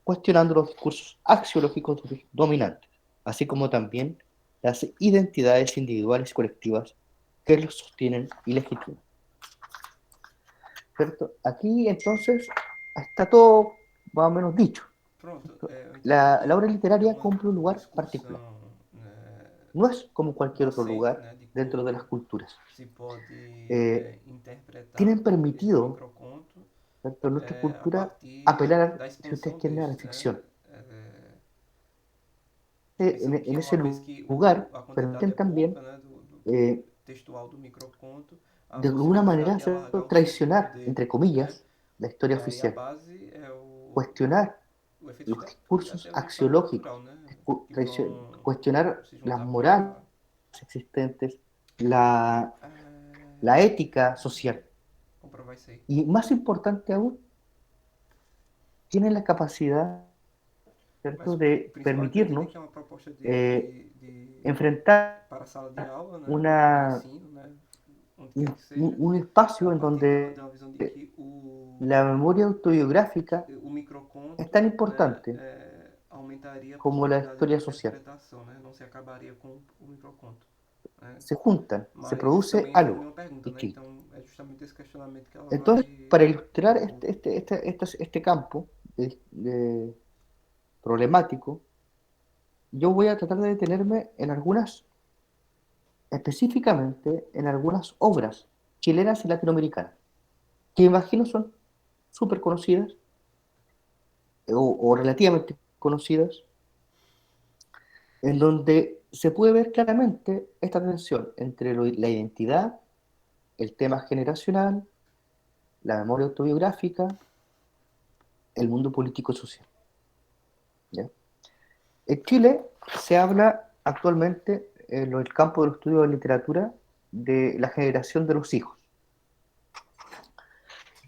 S1: cuestionando los discursos axiológicos dominantes, así como también las identidades individuales y colectivas que los sostienen y legitiman. ¿Cierto? Aquí entonces está todo más o menos dicho.
S4: Pronto, eu entendo
S1: La
S4: que
S1: obra
S4: é
S1: literaria
S4: uma
S1: cumple un lugar particular.
S4: discussão, né,
S1: No es como cualquier otro
S4: nascente,
S1: lugar
S4: né, de
S1: dentro de las
S4: como
S1: culturas.
S4: se pode
S1: Tienen
S4: interpretar este
S1: permitido,
S4: microconto
S1: ¿cierto? En nuestra
S4: a
S1: cultura
S4: partir
S1: apelar,
S4: da
S1: si ustedes
S4: expansão
S1: quieren, a la
S4: deles, né?
S1: ficción.
S4: Pensando
S1: En
S4: que
S1: ese
S4: uma vez que
S1: lugar
S4: a quantidade
S1: permiten
S4: é
S1: también,
S4: pouca, né,
S1: eh,
S4: textual do microconto,
S1: de
S4: você
S1: alguna manera,
S4: precisaria
S1: ¿cierto?
S4: alargar o sentido
S1: Traicionar, entre
S4: dele, né?
S1: comillas, la historia
S4: E a
S1: oficial,
S4: base é
S1: cuestionar
S4: o efeito
S1: los
S4: histórico e
S1: discursos
S4: até o impacto
S1: axiológicos,
S4: cultural, né? Que
S1: cuestionar
S4: se
S1: las
S4: juntar
S1: morales
S4: para
S1: existentes, la, la
S4: é,
S1: ética social.
S4: comprovar isso aí.
S1: Y más importante aún, tienen la capacidad,
S4: Mas
S1: ¿cierto?,
S4: o
S1: de
S4: principal é entender que é
S1: permitirnos
S4: uma proposta
S1: enfrentar
S4: para a sala de aula, né? De
S1: una,
S4: ensino, né? Onde quer que seja,
S1: un
S4: a
S1: espacio en
S4: partir de
S1: donde
S4: uma visão de que
S1: la memoria autobiográfica
S4: o
S1: es
S4: microconto,
S1: tan
S4: né,
S1: importante
S4: aumentaria a
S1: como la
S4: possibilidade de
S1: historia social.
S4: interpretação, né? Não se acabaria com o microconto. Né?
S1: Se juntan, se
S4: Mas isso
S1: produce
S4: também gera
S1: algo
S4: uma pergunta, né?
S1: distinto.
S4: Então é justamente esse questionamento que ela
S1: Entonces, para
S4: vai
S1: ilustrar
S4: propor.
S1: este campo problemático, yo voy a tratar de detenerme en algunas, específicamente en algunas obras chilenas y latinoamericanas, que imagino son súper conocidas o relativamente conocidas, en donde se puede ver claramente esta tensión entre la identidad, el tema generacional, la memoria autobiográfica, el mundo político y social. ¿Ya? En Chile se habla actualmente en el campo del estudio de literatura de la generación de los hijos.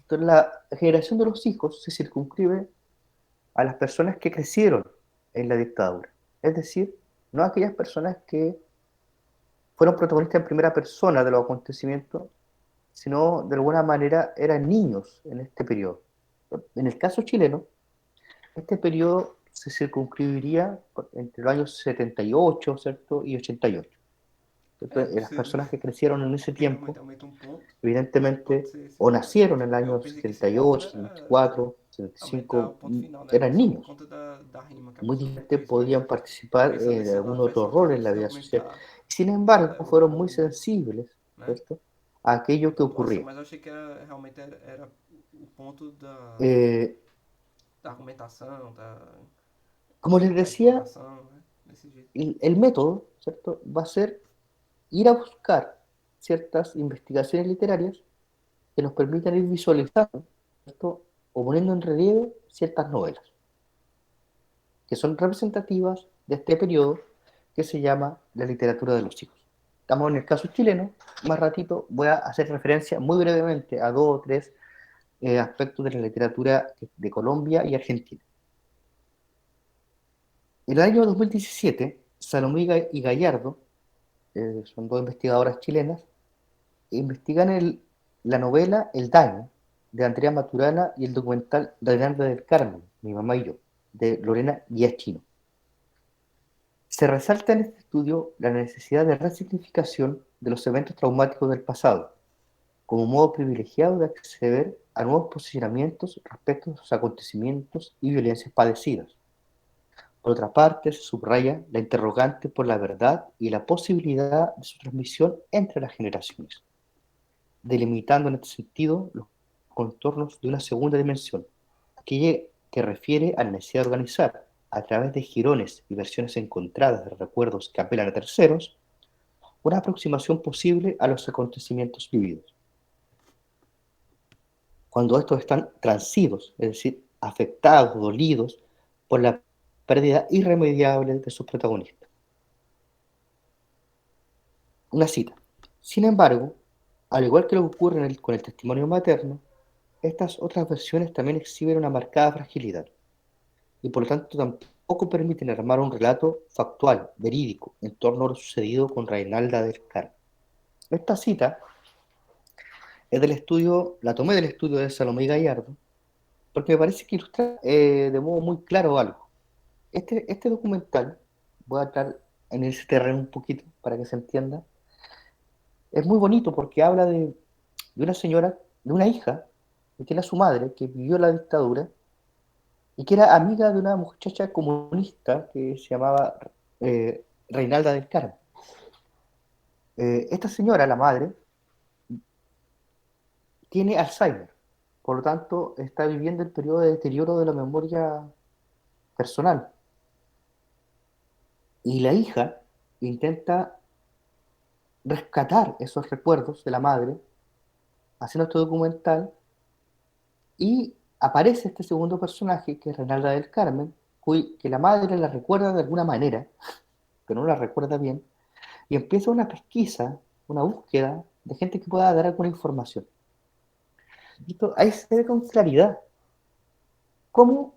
S1: Entonces, la generación de los hijos se circunscribe a las personas que crecieron en la dictadura. Es decir, no aquellas personas que fueron protagonistas en primera persona de los acontecimientos, sino de alguna manera eran niños en este periodo. En el caso chileno, este periodo se circunscribiría entre los años 78, ¿cierto? Y 88. Las
S4: Você
S1: personas que crecieron en ese tiempo,
S4: realmente aumenta um ponto, que pode
S1: evidentemente,
S4: ser esse
S1: o
S4: ponto aí.
S1: nacieron en el
S4: Eu
S1: año
S4: pensei que esse ponto
S1: 78,
S4: era
S1: 74,
S4: aumentar o
S1: 75,
S4: ponto final, né?
S1: eran
S4: Só por
S1: niños.
S4: conta da rima que a
S1: Muy
S4: pessoa
S1: diferentes
S4: fez, mas
S1: podían participar
S4: pensando
S1: de
S4: nesse
S1: algún
S4: lado, faz
S1: otro rol
S4: sentido
S1: en la
S4: você
S1: vida social.
S4: aumentar
S1: Sin embargo, fueron muy
S4: o,
S1: sensibles,
S4: né,
S1: ¿cierto?, a
S4: a
S1: aquello que
S4: pontuação,
S1: ocurría.
S4: mas eu achei que realmente era o ponto
S1: Eh,
S4: da argumentação,
S1: Como les
S4: da
S1: decía,
S4: exploração, né? desse jeito.
S1: el método, ¿cierto?, va a ser ir a buscar ciertas investigaciones literarias que nos permitan ir visualizando, ¿cierto?, o poniendo en relieve ciertas novelas que son representativas de este periodo que se llama la literatura de los hijos. Estamos en el caso chileno, más ratito voy a hacer referencia muy brevemente a 2 o 3 aspectos de la literatura de Colombia y Argentina. En el año 2017, Salomé y Gallardo, son 2 investigadoras chilenas, investigan la novela El Daño, de Andrea Maturana, y el documental Reinalda del Carmen, Mi mamá y yo, de Lorena Giachino. Se resalta en este estudio la necesidad de resignificación de los eventos traumáticos del pasado, como modo privilegiado de acceder a nuevos posicionamientos respecto a los acontecimientos y violencias padecidas. Por otra parte, se subraya la interrogante por la verdad y la posibilidad de su transmisión entre las generaciones, delimitando en este sentido los contornos de una segunda dimensión, que refiere a la necesidad de organizar, a través de jirones y versiones encontradas de recuerdos que apelan a terceros, una aproximación posible a los acontecimientos vividos, cuando estos están transidos, es decir, afectados, dolidos por la pérdida irremediable de sus protagonistas. Una cita. Sin embargo, al igual que lo que ocurre con el testimonio materno, estas otras versiones también exhiben una marcada fragilidad y por lo tanto tampoco permiten armar un relato factual, verídico, en torno a lo sucedido con Reinalda del Carmen. Esta cita es del estudio, la tomé del estudio de Salomé Gallardo, porque me parece que ilustra de modo muy claro algo. Este documental, voy a entrar en ese terreno un poquito para que se entienda, es muy bonito porque habla de una señora, de una hija, que tiene a su madre, que vivió la dictadura, y que era amiga de una muchacha comunista que se llamaba Reinalda del Carmen. Esta señora, la madre, tiene Alzheimer, por lo tanto está viviendo el periodo de deterioro de la memoria personal. Y la hija intenta rescatar esos recuerdos de la madre, haciendo este documental, y aparece este segundo personaje, que es Reinalda del Carmen, que la madre la recuerda de alguna manera, pero no la recuerda bien, y empieza una pesquisa, una búsqueda de gente que pueda dar alguna información. Y esto, ahí se ve con claridad cómo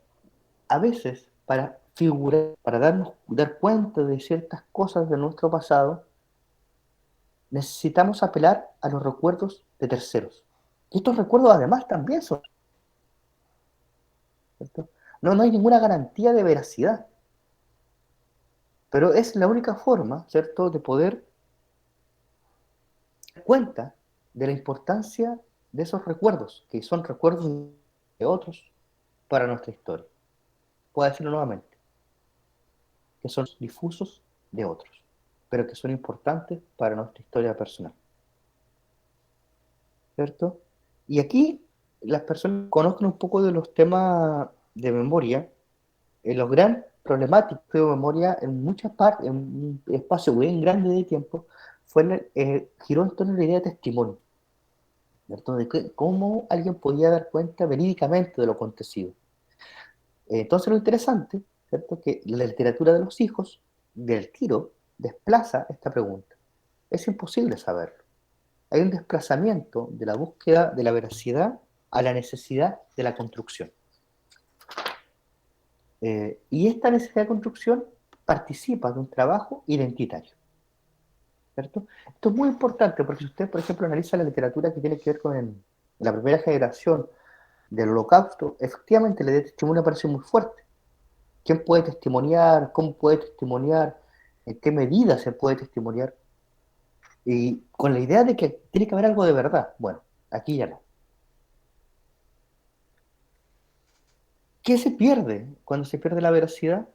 S1: a veces para figurar, para dar cuenta de ciertas cosas de nuestro pasado, necesitamos apelar a los recuerdos de terceros. Y estos recuerdos además también son, ¿cierto? No hay ninguna garantía de veracidad, pero es la única forma, ¿cierto?, de poder dar cuenta de la importancia de esos recuerdos, que son recuerdos de otros para nuestra historia. Puedo decirlo nuevamente, que son difusos de otros, pero que son importantes para nuestra historia personal, ¿cierto? Y aquí las personas conozcan un poco de los temas de memoria, los gran problemáticos de memoria en muchas partes, en un espacio bien grande de tiempo, giró en torno a la idea de testimonio, ¿cierto? Cómo alguien podía dar cuenta verídicamente de lo acontecido. Entonces lo interesante, ¿cierto?, que la literatura de los hijos, del tiro, desplaza esta pregunta. Es imposible saberlo. Hay un desplazamiento de la búsqueda de la veracidad a la necesidad de la construcción. Y esta necesidad de construcción participa de un trabajo identitario, ¿cierto? Esto es muy importante porque si usted, por ejemplo, analiza la literatura que tiene que ver con la primera generación del Holocausto, efectivamente la idea de testimonio aparece muy fuerte. ¿Quién puede testimoniar? ¿Cómo puede testimoniar? ¿En qué medida se puede testimoniar? Y con la idea de que tiene que haber algo de verdad. Bueno, aquí ya no. ¿Qué se pierde cuando se pierde la veracidad?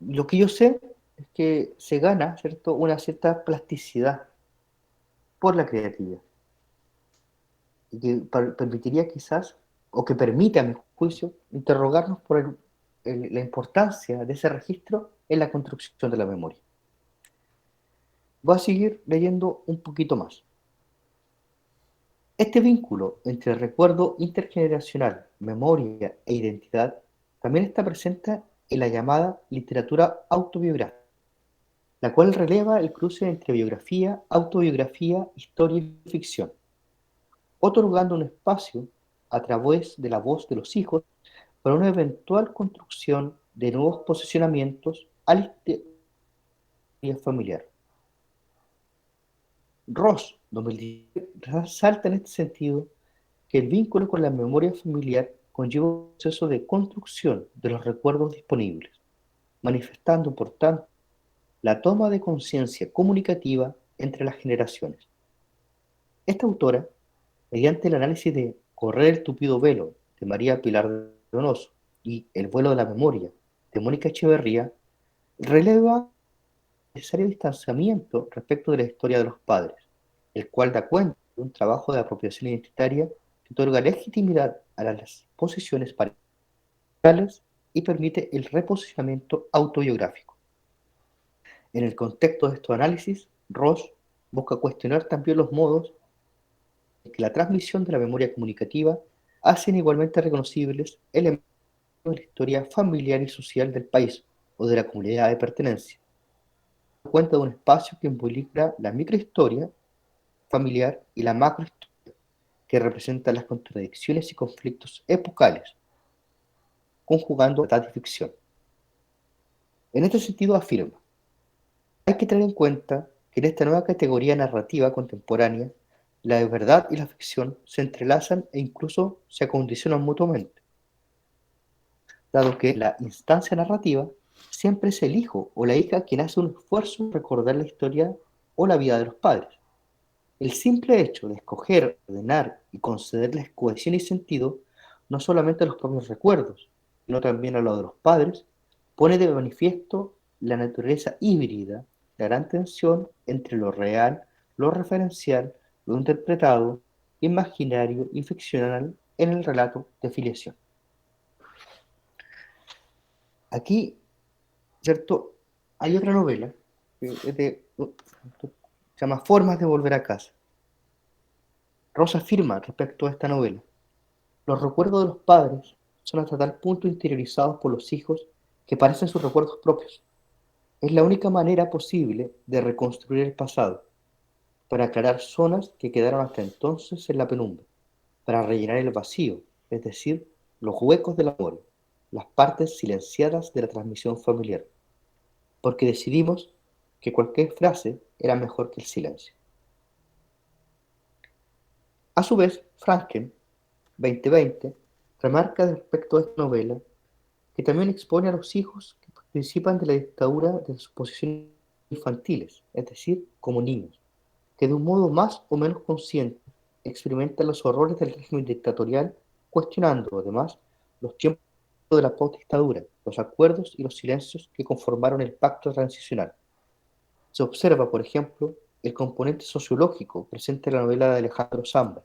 S1: Lo que yo sé es que se gana, ¿cierto?, una cierta plasticidad por la creatividad. Y que permitiría quizás o que permite, a mi juicio, interrogarnos por la importancia de ese registro en la construcción de la memoria. Voy a seguir leyendo un poquito más. Este vínculo entre recuerdo intergeneracional, memoria e identidad también está presente en la llamada literatura autobiográfica, la cual releva el cruce entre biografía, autobiografía, historia y ficción, otorgando un espacio a través de la voz de los hijos para una eventual construcción de nuevos posicionamientos a la historia familiar. Ross 2010 resalta en este sentido que el vínculo con la memoria familiar conlleva un proceso de construcción de los recuerdos disponibles, manifestando, por tanto, la toma de conciencia comunicativa entre las generaciones. Esta autora, mediante el análisis de Correr el tupido velo de María Pilar Donoso y El vuelo de la memoria de Mónica Echeverría, releva el necesario distanciamiento respecto de la historia de los padres, el cual da cuenta de un trabajo de apropiación identitaria que otorga legitimidad a las posiciones parentales y permite el reposicionamiento autobiográfico. En el contexto de estos análisis, Ross busca cuestionar también los modos en que la transmisión de la memoria comunicativa hacen igualmente reconocibles elementos de la historia familiar y social del país o de la comunidad de pertenencia. Da cuenta de un espacio que involucra la microhistoria familiar y la macrohistoria, que representan las contradicciones y conflictos epocales, conjugando verdad y ficción. En este sentido afirma: hay que tener en cuenta que en esta nueva categoría narrativa contemporánea, la verdad y la ficción se entrelazan e incluso se acondicionan mutuamente, dado que la instancia narrativa siempre es el hijo o la hija quien hace un esfuerzo en recordar la historia o la vida de los padres. El simple hecho de escoger, ordenar y concederles cohesión y sentido, no solamente a los propios recuerdos, sino también a los de los padres, pone de manifiesto la naturaleza híbrida, la gran tensión entre lo real, lo referencial, lo interpretado, imaginario y ficcional en el relato de filiación. Aquí, ¿cierto? Hay otra novela que se llama Formas de volver a casa. Rosa afirma respecto a esta novela: los recuerdos de los padres son hasta tal punto interiorizados por los hijos que parecen sus recuerdos propios. Es la única manera posible de reconstruir el pasado, para aclarar zonas que quedaron hasta entonces en la penumbra, para rellenar el vacío, es decir, los huecos de la memoria, las partes silenciadas de la transmisión familiar, porque decidimos que cualquier frase era mejor que el silencio. A su vez, Franken 2020 remarca respecto a esta novela que también expone a los hijos que participan de la dictadura de sus posiciones infantiles, es decir, como niños, que de un modo más o menos consciente experimentan los horrores del régimen dictatorial, cuestionando además los tiempos de la postdictadura, los acuerdos y los silencios que conformaron el pacto transicional. Se observa, por ejemplo, el componente sociológico presente en la novela de Alejandro Zambra,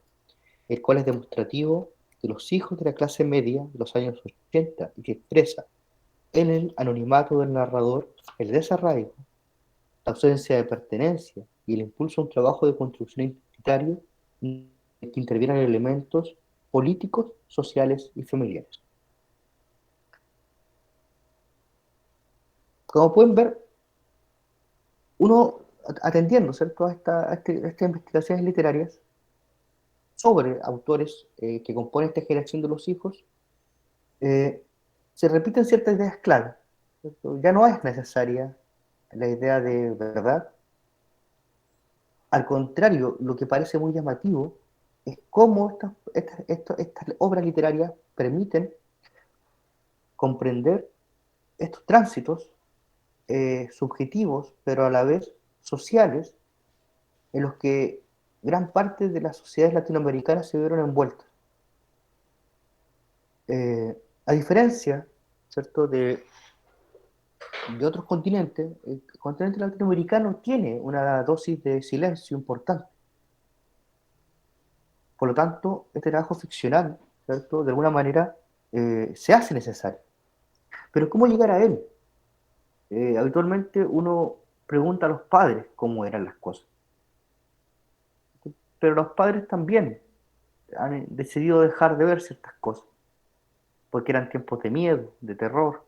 S1: el cual es demostrativo de los hijos de la clase media de los años 80 y que expresa en el anonimato del narrador el desarraigo, la ausencia de pertenencia y el impulso a un trabajo de construcción identitario en el que intervienen elementos políticos, sociales y familiares. Como pueden ver, uno atendiendo, ¿cierto?, a estas investigaciones literarias sobre autores que componen esta generación de los hijos, se repiten ciertas ideas clave, ¿cierto? Ya no es necesaria la idea de verdad. Al contrario, lo que parece muy llamativo es cómo estas obras literarias permiten comprender estos tránsitos subjetivos, pero a la vez sociales, en los que gran parte de las sociedades latinoamericanas se vieron envueltas. A diferencia, ¿cierto?, de otros continentes, el continente latinoamericano tiene una dosis de silencio importante. Por lo tanto, este trabajo ficcional ¿cierto? De alguna manera se hace necesario. Pero ¿cómo llegar a él? Habitualmente uno pregunta a los padres cómo eran las cosas, pero los padres también han decidido dejar de ver ciertas cosas, porque eran tiempos de miedo, de terror.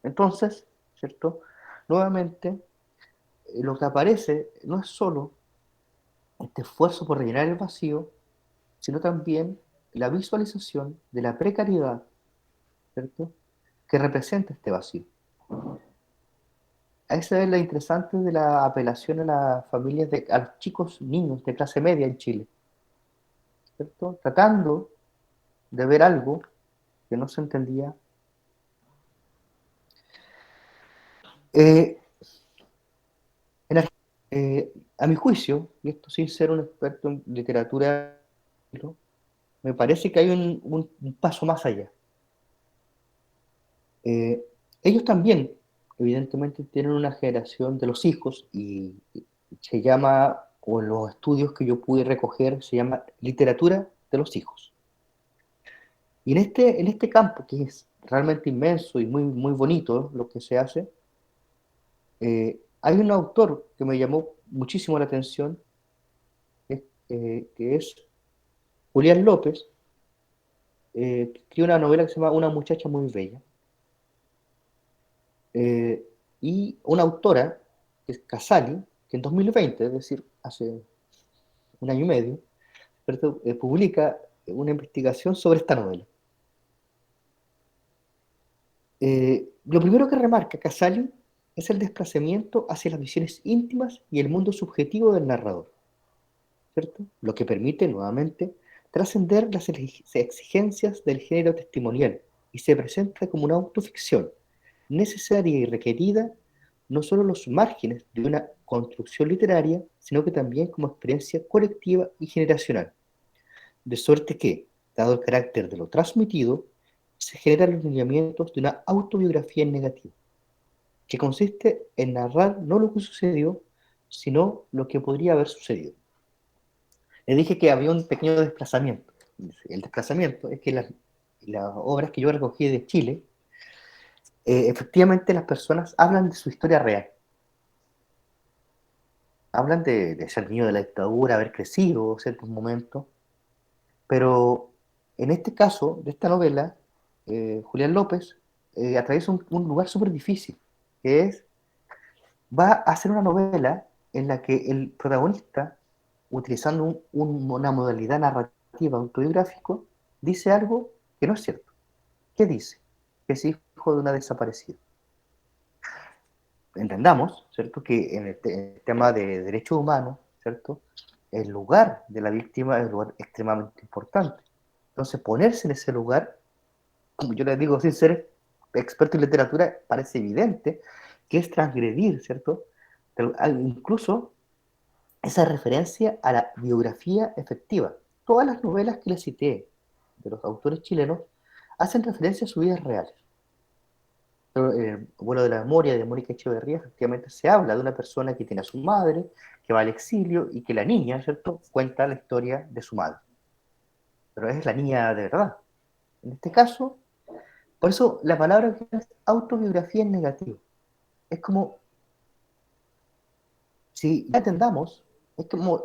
S1: Entonces, ¿cierto? Nuevamente, lo que aparece no es solo este esfuerzo por rellenar el vacío, sino también la visualización de la precariedad, ¿cierto?, que representa este vacío. Esa es la interesante de la apelación a las familias, a los chicos niños de clase media en Chile, ¿cierto? Tratando de ver algo que no se entendía. Eh, en, a mi juicio, y esto sin ser un experto en literatura, me parece que hay un paso más allá. Ellos también, evidentemente, tienen una generación de los hijos y se llama, o en los estudios que yo pude recoger, se llama literatura de los hijos. Y en este campo, que es realmente inmenso y muy, muy bonito lo que se hace, hay un autor que me llamó muchísimo la atención, que es Julián López, que escribe una novela que se llama Una muchacha muy bella. Y una autora, que es Casali, que en 2020, es decir, hace un año y medio, publica una investigación sobre esta novela. Lo primero que remarca Casali es el desplazamiento hacia las visiones íntimas y el mundo subjetivo del narrador, ¿cierto? Lo que permite, nuevamente, trascender las exigencias del género testimonial y se presenta como una autoficción necesaria y requerida no solo en los márgenes de una construcción literaria, sino que también como experiencia colectiva y generacional. De suerte que, dado el carácter de lo transmitido, se generan los lineamientos de una autobiografía en negativo, que consiste en narrar no lo que sucedió, sino lo que podría haber sucedido. Le dije que había un pequeño desplazamiento. El desplazamiento es que las obras que yo recogí de Chile, efectivamente las personas hablan de su historia real. Hablan de ser niño de la dictadura, haber crecido en ciertos momentos, pero en este caso, de esta novela, Julián López atraviesa un lugar súper difícil, que es, va a hacer una novela en la que el protagonista, utilizando una modalidad narrativa autobiográfica, dice algo que no es cierto. ¿Qué dice? Que es hijo de una desaparecida. Entendamos, ¿cierto?, que en el tema de derechos humanos, ¿cierto?, el lugar de la víctima es un lugar extremadamente importante. Entonces, ponerse en ese lugar, como yo les digo, sin ser experto en literatura, parece evidente que es transgredir, ¿cierto?, incluso esa referencia a la biografía efectiva. Todas las novelas que les cité de los autores chilenos hacen referencia a sus vidas reales. Vuelo de la memoria de Mónica Echeverría, efectivamente se habla de una persona que tiene a su madre, que va al exilio y que la niña, ¿cierto?, cuenta la historia de su madre. Pero es la niña de verdad. En este caso, por eso la palabra que es autobiografía es negativo. Es como, si la entendamos, es como,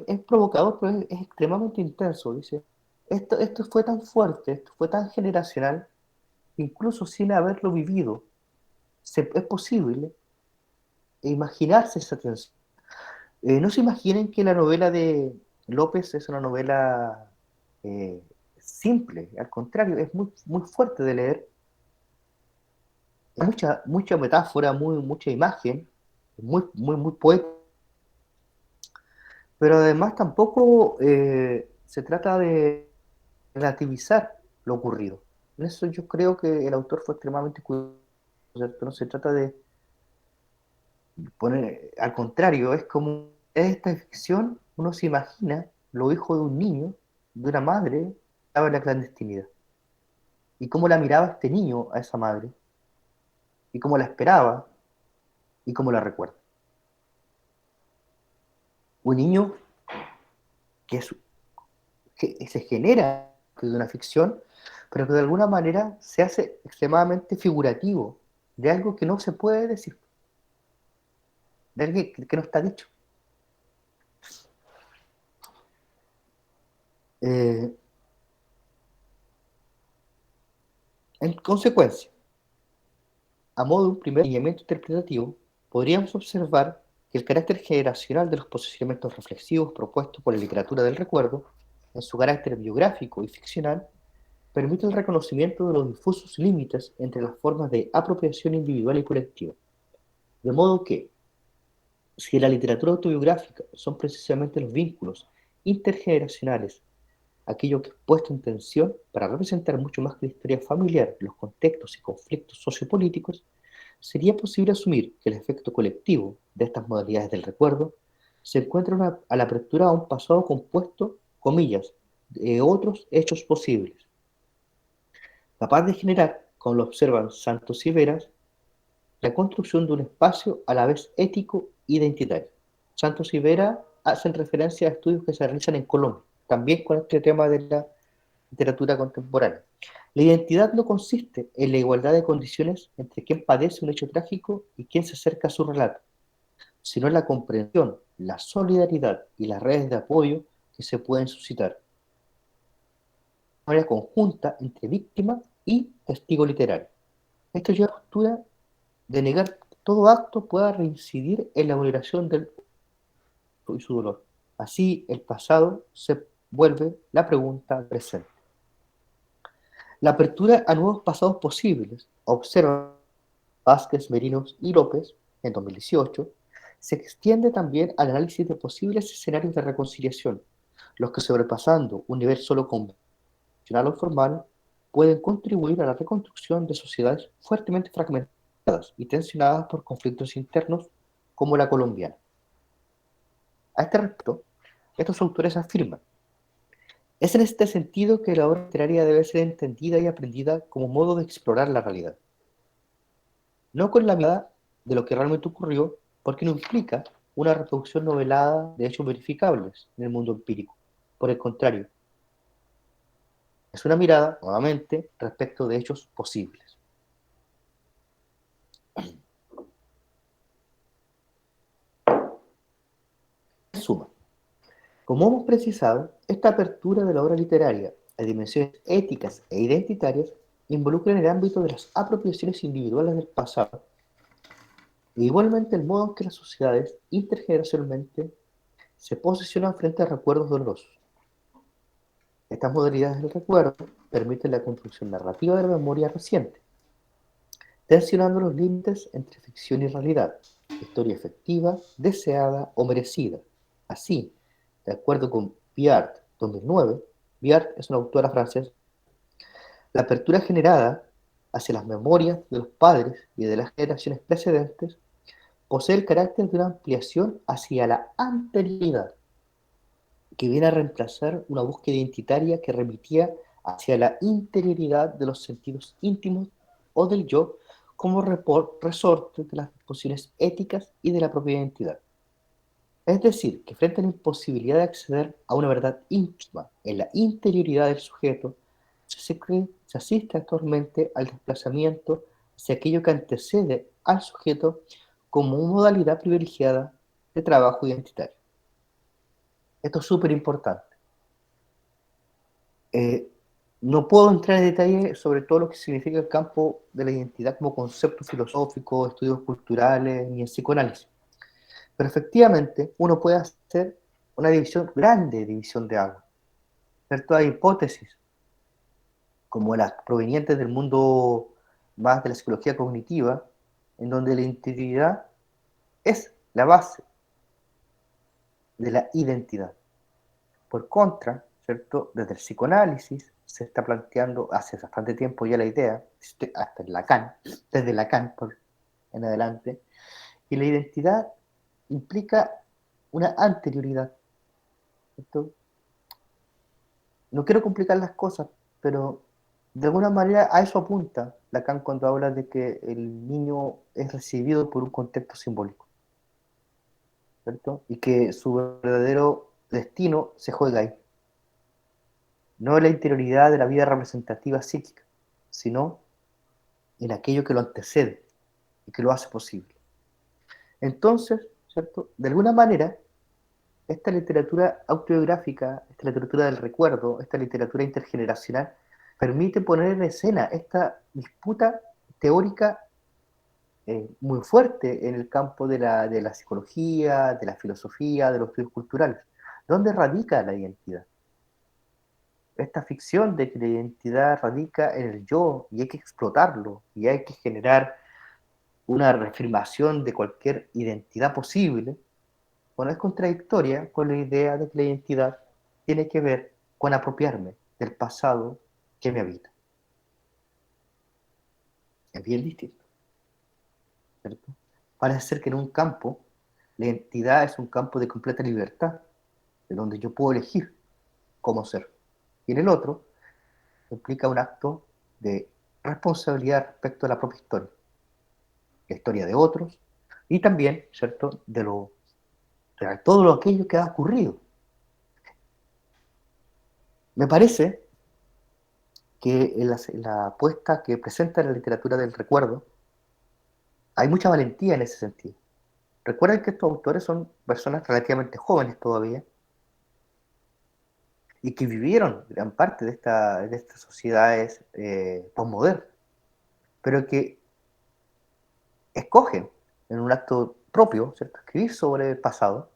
S1: es provocador, pero es extremadamente intenso. Dice, esto fue tan fuerte, esto fue tan generacional, que incluso sin haberlo vivido, es posible imaginarse esa tensión. No se imaginen que la novela de López es una novela eh, simple, al contrario, es muy, muy fuerte de leer, mucha, mucha metáfora, mucha imagen, muy, muy, muy poética, pero además tampoco se trata de relativizar lo ocurrido. En eso yo creo que el autor fue extremadamente cuidadoso, ¿cierto? No se trata de poner, al contrario, es como esta ficción, uno se imagina lo hijo de un niño, de una madre, que estaba en la clandestinidad. Y cómo la miraba este niño a esa madre, y cómo la esperaba, y cómo la recuerda. Un niño que, que se genera propio de una ficción, pero que de alguna manera se hace extremadamente figurativo de algo que no se puede decir, de algo que no está dicho. En consecuencia, a modo de un primer lineamiento interpretativo, podríamos observar que el carácter generacional de los posicionamientos reflexivos propuestos por la literatura del recuerdo, en su carácter biográfico y ficcional, permite el reconocimiento de los difusos límites entre las formas de apropiación individual y colectiva. De modo que, si la literatura autobiográfica son precisamente los vínculos intergeneracionales, aquello que es puesto en tensión para representar mucho más que la historia familiar, los contextos y conflictos sociopolíticos, sería posible asumir que el efecto colectivo de estas modalidades del recuerdo se encuentra a la apertura a un pasado compuesto, comillas, de otros hechos posibles, capaz de generar, como lo observan Santos y Veras, la construcción de un espacio a la vez ético e identitario. Santos y Vera hacen referencia a estudios que se realizan en Colombia, también con este tema de la literatura contemporánea. La identidad no consiste en la igualdad de condiciones entre quien padece un hecho trágico y quien se acerca a su relato, sino en la comprensión, la solidaridad y las redes de apoyo que se pueden suscitar. De manera conjunta entre víctima y testigo literario. Esto lleva a la postura de negar que todo acto pueda reincidir en la vulneración del y su dolor. Así, el pasado se vuelve la pregunta presente. La apertura a nuevos pasados posibles, observa Vázquez, Merinos y López, en 2018, se extiende también al análisis de posibles escenarios de reconciliación, los que sobrepasando un nivel solo convencional o formal, pueden contribuir a la reconstrucción de sociedades fuertemente fragmentadas y tensionadas por conflictos internos como la colombiana. A este respecto, estos autores afirman: es en este sentido que la obra literaria debe ser entendida y aprendida como modo de explorar la realidad, no con la mirada de lo que realmente ocurrió, porque no implica una reproducción novelada de hechos verificables en el mundo empírico. Por el contrario, es una mirada, nuevamente, respecto de hechos posibles. En suma, como hemos precisado, esta apertura de la obra literaria a dimensiones éticas e identitarias involucra en el ámbito de las apropiaciones individuales del pasado, e igualmente el modo en que las sociedades intergeneracionalmente se posicionan frente a recuerdos dolorosos. Estas modalidades del recuerdo permiten la construcción narrativa de la memoria reciente, tensionando los límites entre ficción y realidad, historia efectiva, deseada o merecida. Así, de acuerdo con Viard, 2009, Viard es una autora francesa, la apertura generada hacia las memorias de los padres y de las generaciones precedentes posee el carácter de una ampliación hacia la anterioridad, que viene a reemplazar una búsqueda identitaria que remitía hacia la interioridad de los sentidos íntimos o del yo como resorte de las disposiciones éticas y de la propia identidad. Es decir, que frente a la imposibilidad de acceder a una verdad íntima en la interioridad del sujeto, se asiste actualmente al desplazamiento hacia aquello que antecede al sujeto como una modalidad privilegiada de trabajo identitario. Esto es súper importante. No puedo entrar en detalle sobre todo lo que significa el campo de la identidad como concepto filosófico, estudios culturales ni en psicoanálisis. Pero efectivamente uno puede hacer una grande división de algo. ¿Cierto? Hay hipótesis, como las provenientes del mundo más de la psicología cognitiva, en donde la integridad es la base de la identidad. Por contra, ¿cierto? Desde el psicoanálisis se está planteando hace bastante tiempo ya la idea, hasta en Lacan, desde Lacan en adelante, y la identidad implica una anterioridad, ¿cierto? No quiero complicar las cosas, pero de alguna manera a eso apunta Lacan cuando habla de que el niño es recibido por un contexto simbólico, ¿cierto? Y que su verdadero destino se juega ahí. no en la interioridad de la vida representativa psíquica, sino en aquello que lo antecede y que lo hace posible. Entonces, ¿cierto? De alguna manera, esta literatura autobiográfica, esta literatura del recuerdo, esta literatura intergeneracional, permite poner en escena esta disputa teórica muy fuerte en el campo de la psicología, de la filosofía, de los estudios culturales. ¿Dónde radica la identidad? Esta ficción de que la identidad radica en el yo y hay que explotarlo y hay que generar una reafirmación de cualquier identidad posible, bueno, es contradictoria con la idea de que la identidad tiene que ver con apropiarme del pasado que me habita. Es bien distinto, ¿cierto? Parece ser que en un campo la identidad es un campo de completa libertad, de donde yo puedo elegir cómo ser. Y en el otro implica un acto de responsabilidad respecto a la propia historia, la historia de otros y también, ¿cierto?, de todo lo aquello que ha ocurrido. Me parece que en la apuesta que presenta la literatura del recuerdo hay mucha valentía en ese sentido. Recuerden que estos autores son personas relativamente jóvenes todavía y que vivieron gran parte de estas sociedades postmodernas, pero que escogen en un acto propio, ¿cierto?, escribir sobre el pasado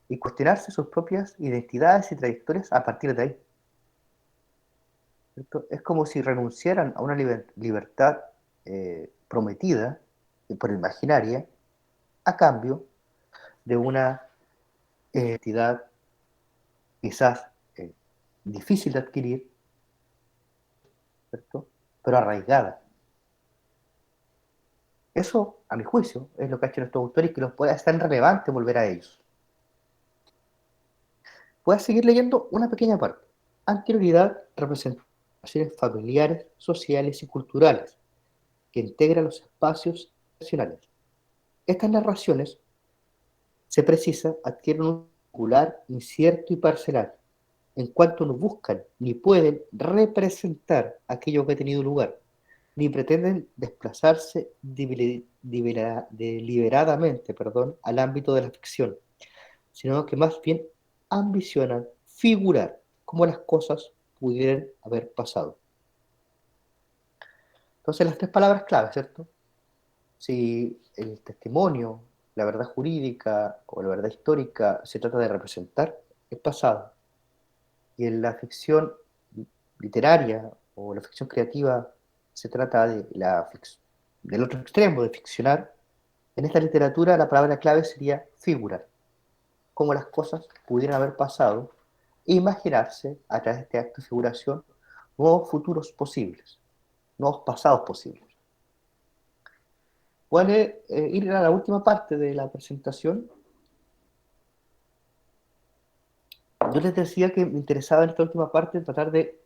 S1: y cuestionarse sus propias identidades y trayectorias a partir de ahí, ¿cierto? Es como si renunciaran a una libertad prometida por imaginaria a cambio de una identidad quizás difícil de adquirir, ¿cierto?, pero arraigada. Eso, a mi juicio, es lo que ha hecho estos autores y que los puede hacer tan relevante volver a ellos. Voy a seguir leyendo una pequeña parte. Anterioridad, representaciones familiares, sociales y culturales, que integran los espacios nacionales. Estas narraciones, se precisa, adquieren un singular, incierto y parcelar, en cuanto no buscan ni pueden representar aquello que ha tenido lugar, ni pretenden desplazarse deliberadamente, al ámbito de la ficción, sino que más bien ambicionan figurar cómo las cosas pudieran haber pasado. Entonces, las tres palabras clave, ¿cierto? Si el testimonio, la verdad jurídica o la verdad histórica se trata de representar el pasado, y en la ficción literaria o la ficción creativa se trata de del otro extremo, de ficcionar, en esta literatura la palabra clave sería figurar, cómo las cosas pudieran haber pasado e imaginarse a través de este acto de figuración nuevos futuros posibles, nuevos pasados posibles. Voy a ir a la última parte de la presentación. Yo les decía que me interesaba en esta última parte tratar de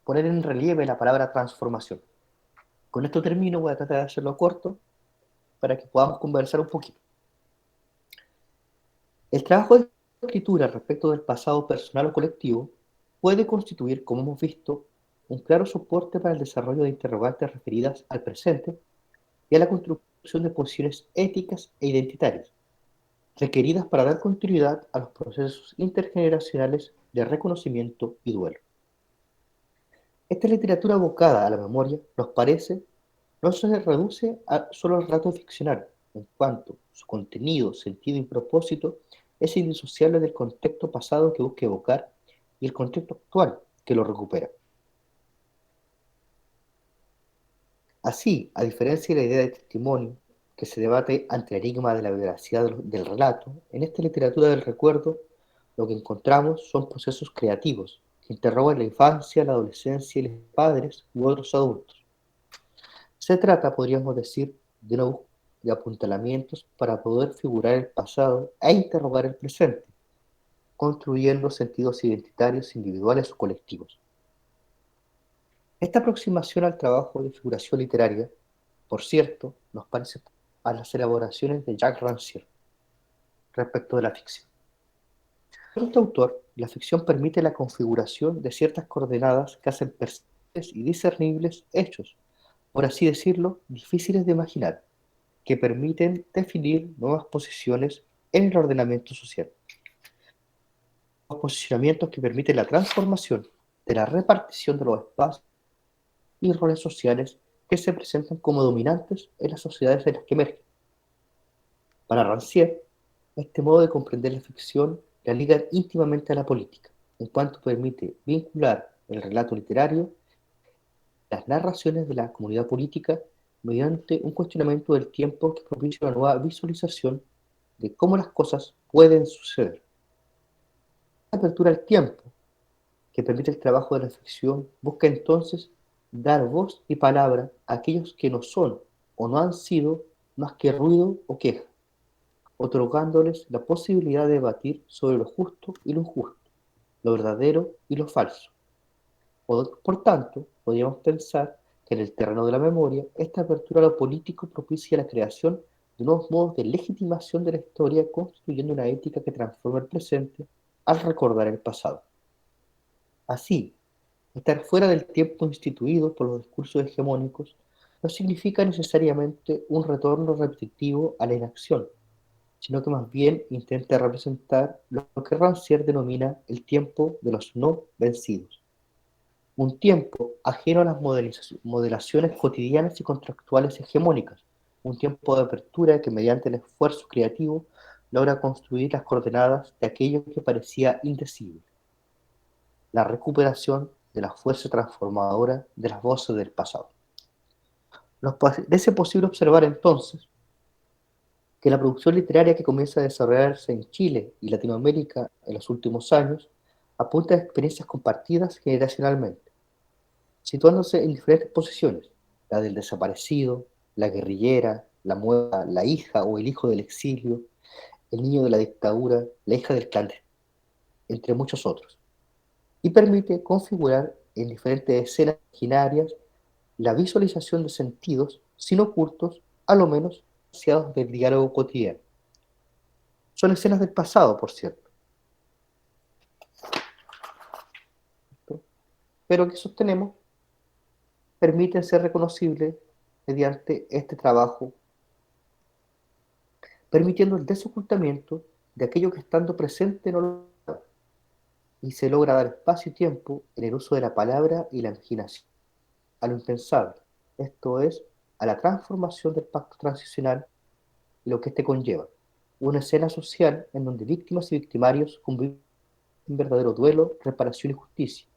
S1: poner en relieve la palabra transformación. Con esto termino, voy a tratar de hacerlo corto para que podamos conversar un poquito. El trabajo de escritura respecto del pasado personal o colectivo puede constituir, como hemos visto, un claro soporte para el desarrollo de interrogantes referidas al presente y a la construcción de posiciones éticas e identitarias, requeridas para dar continuidad a los procesos intergeneracionales de reconocimiento y duelo. Esta literatura abocada a la memoria, nos parece, no se reduce solo al relato ficcional, en cuanto su contenido, sentido y propósito es indisociable del contexto pasado que busca evocar y el contexto actual que lo recupera. Así, a diferencia de la idea de testimonio, que se debate ante el enigma de la veracidad del relato, en esta literatura del recuerdo lo que encontramos son procesos creativos que interrogan la infancia, la adolescencia y los padres u otros adultos. Se trata, podríamos decir, de una búsqueda de apuntalamientos para poder figurar el pasado e interrogar el presente, construyendo sentidos identitarios individuales o colectivos. Esta aproximación al trabajo de figuración literaria, por cierto, nos parece a las elaboraciones de Jacques Rancière respecto de la ficción. Para este autor, la ficción permite la configuración de ciertas coordenadas que hacen perceptibles y discernibles hechos, por así decirlo, difíciles de imaginar, que permiten definir nuevas posiciones en el ordenamiento social. Los posicionamientos que permiten la transformación de la repartición de los espacios y roles sociales que se presentan como dominantes en las sociedades en las que emergen. Para Rancière, este modo de comprender la ficción la liga íntimamente a la política, en cuanto permite vincular el relato literario a las narraciones de la comunidad política mediante un cuestionamiento del tiempo que propicia una nueva visualización de cómo las cosas pueden suceder. La apertura al tiempo que permite el trabajo de la ficción busca entonces dar voz y palabra a aquellos que no son o no han sido más que ruido o queja, otorgándoles la posibilidad de debatir sobre lo justo y lo injusto, lo verdadero y lo falso. Por tanto, podríamos pensar que en el terreno de la memoria, esta apertura a lo político propicia la creación de nuevos modos de legitimación de la historia, construyendo una ética que transforma el presente al recordar el pasado. Así, estar fuera del tiempo instituido por los discursos hegemónicos no significa necesariamente un retorno repetitivo a la inacción, sino que más bien intenta representar lo que Rancière denomina el tiempo de los no vencidos. Un tiempo ajeno a las modelaciones cotidianas y contractuales hegemónicas, un tiempo de apertura que mediante el esfuerzo creativo logra construir las coordenadas de aquello que parecía indecible, la recuperación de la fuerza transformadora de las voces del pasado. Nos parece posible observar entonces que la producción literaria que comienza a desarrollarse en Chile y Latinoamérica en los últimos años apunta a experiencias compartidas generacionalmente, situándose en diferentes posiciones: la del desaparecido, la guerrillera, la muda, la hija o el hijo del exilio, el niño de la dictadura, la hija del clandestino, entre muchos otros, y permite configurar en diferentes escenas imaginarias la visualización de sentidos sin ocultos, a lo menos asociados del diálogo cotidiano. Son escenas del pasado, por cierto, ¿no? Pero que sostenemos permiten ser reconocibles mediante este trabajo, permitiendo el desocultamiento de aquello que estando presente no lo es, y se logra dar espacio y tiempo en el uso de la palabra y la imaginación a lo impensable, esto es, a la transformación del pacto transicional y lo que éste conlleva, una escena social en donde víctimas y victimarios conviven en verdadero duelo, reparación y justicia,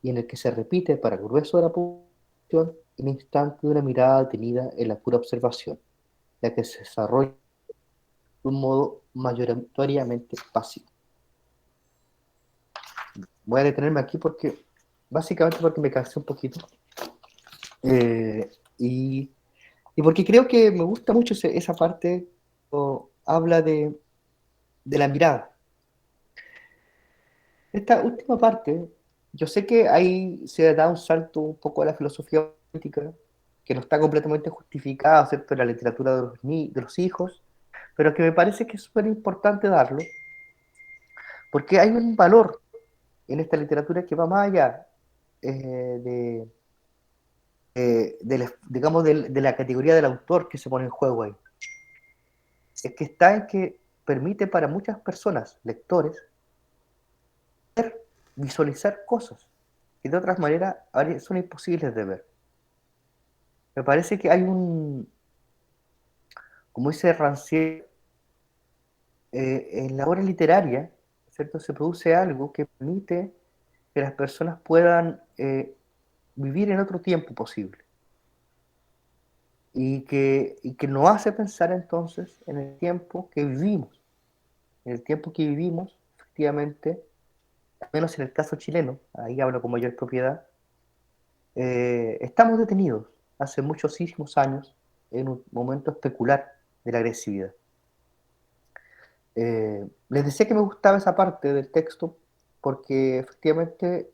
S1: y en el que se repite para el grueso de la población el instante de una mirada detenida en la pura observación, la que se desarrolla de un modo mayoritariamente pasivo. Voy a detenerme aquí porque, básicamente porque me cansé un poquito, eh, y, y porque creo que me gusta mucho esa parte, habla de la mirada. Esta última parte, yo sé que ahí se da un salto un poco a la filosofía política, que no está completamente justificada, ¿cierto?, en la literatura de los hijos, pero que me parece que es súper importante darlo, porque hay un valor en esta literatura que va más allá de, digamos, de la categoría del autor que se pone en juego ahí. Es que está en que permite para muchas personas, lectores, visualizar cosas que de otras maneras son imposibles de ver. Me parece que hay como dice Rancière, en la obra literaria, ¿cierto?, se produce algo que permite que las personas puedan vivir en otro tiempo posible y que nos hace pensar entonces en el tiempo que vivimos, en el tiempo que vivimos, efectivamente, al menos en el caso chileno, ahí hablo con mayor propiedad, estamos detenidos hace muchísimos años en un momento especular de la agresividad. Les decía que me gustaba esa parte del texto porque efectivamente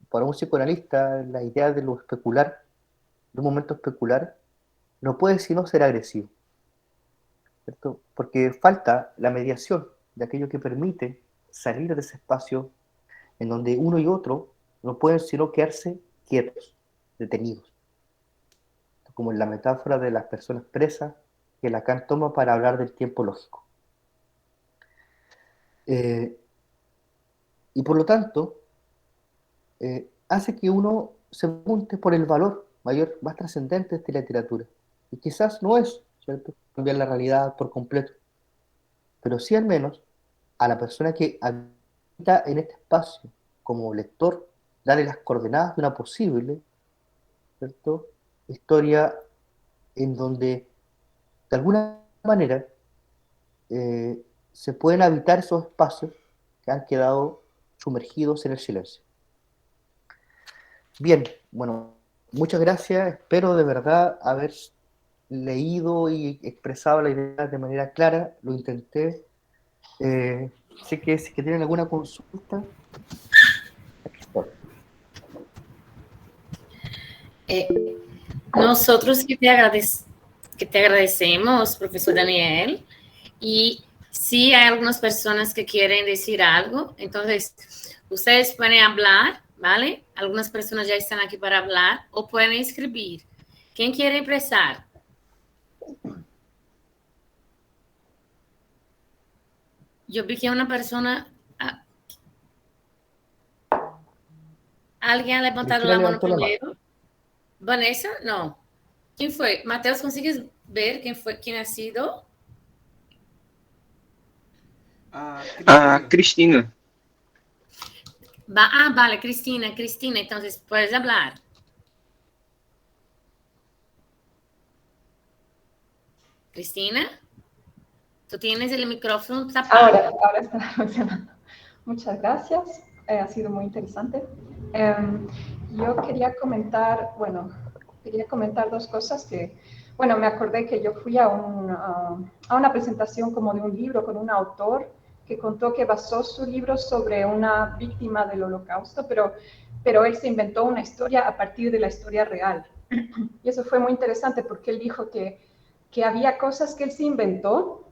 S1: para un psicoanalista la idea de lo especular, de un momento especular, no puede sino ser agresivo, ¿cierto? Porque falta la mediación de aquello que permite salir de ese espacio en donde uno y otro no pueden sino quedarse quietos, detenidos, como en la metáfora de las personas presas que Lacan toma para hablar del tiempo lógico. Y por lo tanto, hace que uno se pregunte por el valor mayor, más trascendente de esta literatura. Y quizás no es, ¿cierto?, cambiar la realidad por completo, pero sí al menos a la persona que habita en este espacio como lector, darle las coordenadas de una posible, ¿cierto?, historia en donde de alguna manera se pueden habitar esos espacios que han quedado sumergidos en el silencio. Bien, bueno, muchas gracias. Espero de verdad haber leído y expresado la idea de manera clara. Lo intenté. Sé que si tienen alguna consulta, aquí estoy.
S2: Nosotros que te agradecemos, profesor Daniel, y sí hay algunas personas que quieren decir algo, entonces ustedes pueden hablar, ¿vale? Algunas personas ya están aquí para hablar o pueden escribir. ¿Quién quiere expresar? Yo vi que una persona, alguien ha levantado
S1: Cristina
S2: la mano
S1: levantó la mano.
S2: primero. Vanessa, no. ¿Quién fue? Mateus, ¿consigues ver quién ha sido?
S4: Cristina.
S5: Cristina.
S2: Vale, Cristina, entonces puedes hablar. Cristina, tú tienes el micrófono tapado.
S3: Ahora está funcionando. Muchas gracias, ha sido muy interesante. Yo quería comentar dos cosas me acordé que yo fui a una presentación como de un libro con un autor que contó que basó su libro sobre una víctima del Holocausto, pero él se inventó una historia a partir de la historia real. Y eso fue muy interesante porque él dijo que había cosas que él se inventó,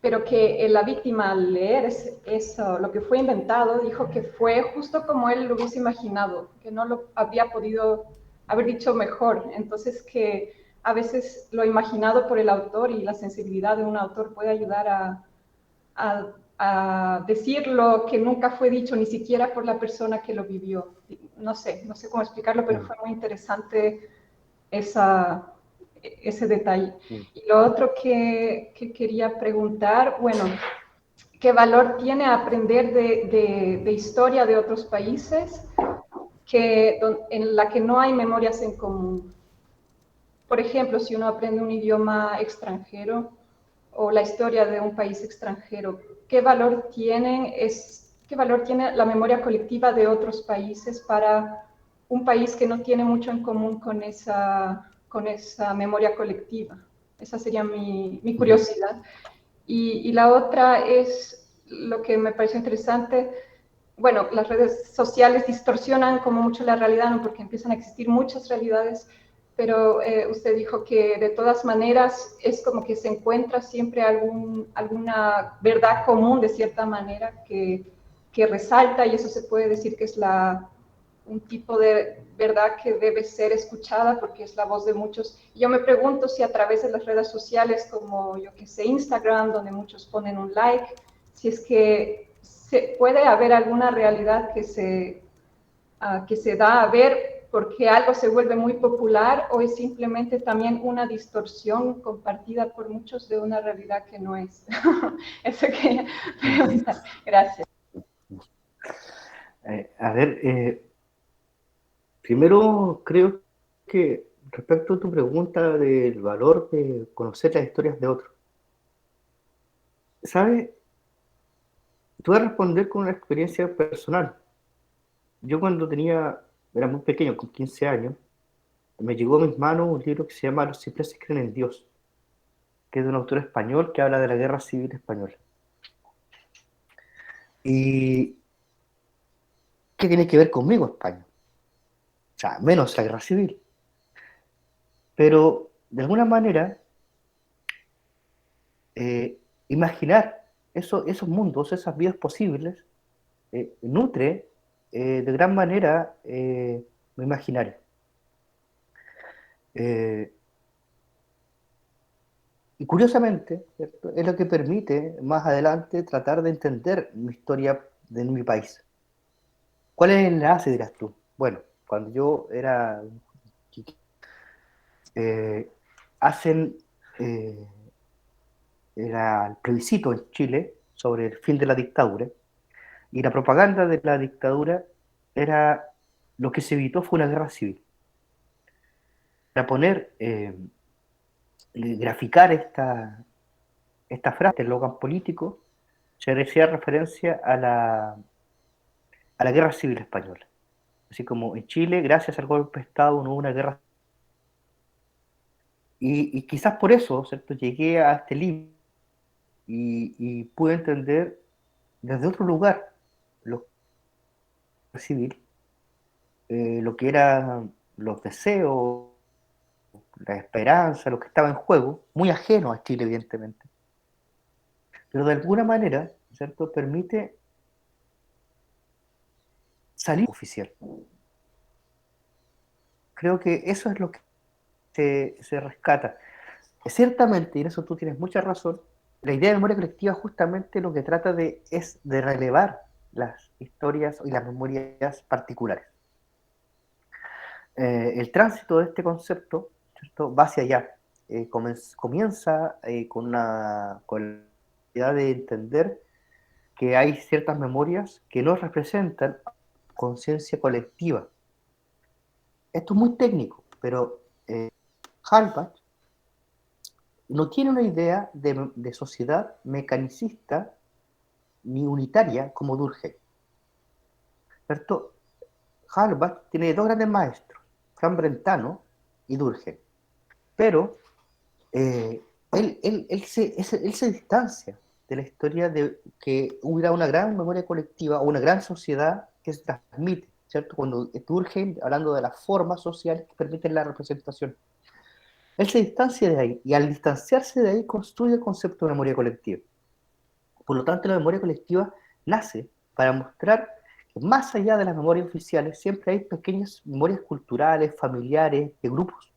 S3: pero que la víctima al leer eso, lo que fue inventado, dijo que fue justo como él lo hubiese imaginado, que no lo había podido haber dicho mejor. Entonces que a veces lo imaginado por el autor y la sensibilidad de un autor puede ayudar a decir lo que nunca fue dicho ni siquiera por la persona que lo vivió. No sé cómo explicarlo, pero fue muy interesante ese detalle. Y lo otro que quería preguntar, bueno, ¿qué valor tiene aprender de historia de otros países en la que no hay memorias en común? Por ejemplo, si uno aprende un idioma extranjero o la historia de un país extranjero, ¿qué valor tiene la memoria colectiva de otros países para un país que no tiene mucho en común con esa memoria colectiva? Esa sería mi curiosidad. Y la otra es lo que me pareció interesante. Bueno, las redes sociales distorsionan como mucho la realidad, ¿no? Porque empiezan a existir muchas realidades, pero usted dijo que de todas maneras es como que se encuentra siempre alguna verdad común de cierta manera que resalta, y eso se puede decir que es un tipo de verdad que debe ser escuchada porque es la voz de muchos. Y yo me pregunto si a través de las redes sociales como, yo que sé, Instagram, donde muchos ponen un like, si es que puede haber alguna realidad que se da a ver porque algo se vuelve muy popular, o es simplemente también una distorsión compartida por muchos de una realidad que no es. Eso quería preguntar. Gracias.
S1: A ver, primero creo que respecto a tu pregunta del valor de conocer las historias de otros, ¿sabes? Te voy a responder con una experiencia personal. Yo era muy pequeño, con 15 años, me llegó a mis manos un libro que se llama Los cipreses creen en Dios, que es de un autor español que habla de la Guerra Civil Española. ¿Y qué tiene que ver conmigo, España? O sea, menos la Guerra Civil. Pero, de alguna manera, imaginar esos mundos, esas vidas posibles, nutre de gran manera mi imaginario. Y curiosamente, ¿cierto?, es lo que permite más adelante tratar de entender mi historia de mi país. ¿Cuál es el enlace, dirás tú? Bueno, cuando yo era chiquito, hacen era el plebiscito en Chile sobre el fin de la dictadura, y la propaganda de la dictadura era, lo que se evitó fue una guerra civil. Para poner, graficar esta frase, este eslogan político, se decía referencia a la guerra civil española. Así como en Chile, gracias al golpe de Estado, no hubo una guerra. Y quizás por eso, ¿cierto?, llegué a este libro y pude entender desde otro lugar lo civil, lo que eran los deseos, la esperanza, lo que estaba en juego, muy ajeno a Chile, evidentemente. Pero de alguna manera, ¿cierto?, permite salir oficial. Creo que eso es lo que se rescata. Ciertamente, y en eso tú tienes mucha razón, la idea de memoria colectiva justamente lo que trata es de relevar las historias y las memorias particulares. El tránsito de este concepto, ¿cierto?, va hacia allá. Comienza con la idea de entender que hay ciertas memorias que no representan conciencia colectiva. Esto es muy técnico, pero Halbach no tiene una idea de sociedad mecanicista ni unitaria como Durkheim, ¿cierto? Halbach tiene dos grandes maestros, Fran Brentano y Durkheim, pero él se distancia de la historia de que hubiera una gran memoria colectiva o una gran sociedad que se transmite, ¿cierto? Cuando Durkheim, hablando de las formas sociales que permiten la representación, él se distancia de ahí, y al distanciarse de ahí construye el concepto de memoria colectiva. Por lo tanto, la memoria colectiva nace para mostrar que más allá de las memorias oficiales siempre hay pequeñas memorias culturales, familiares, de grupos.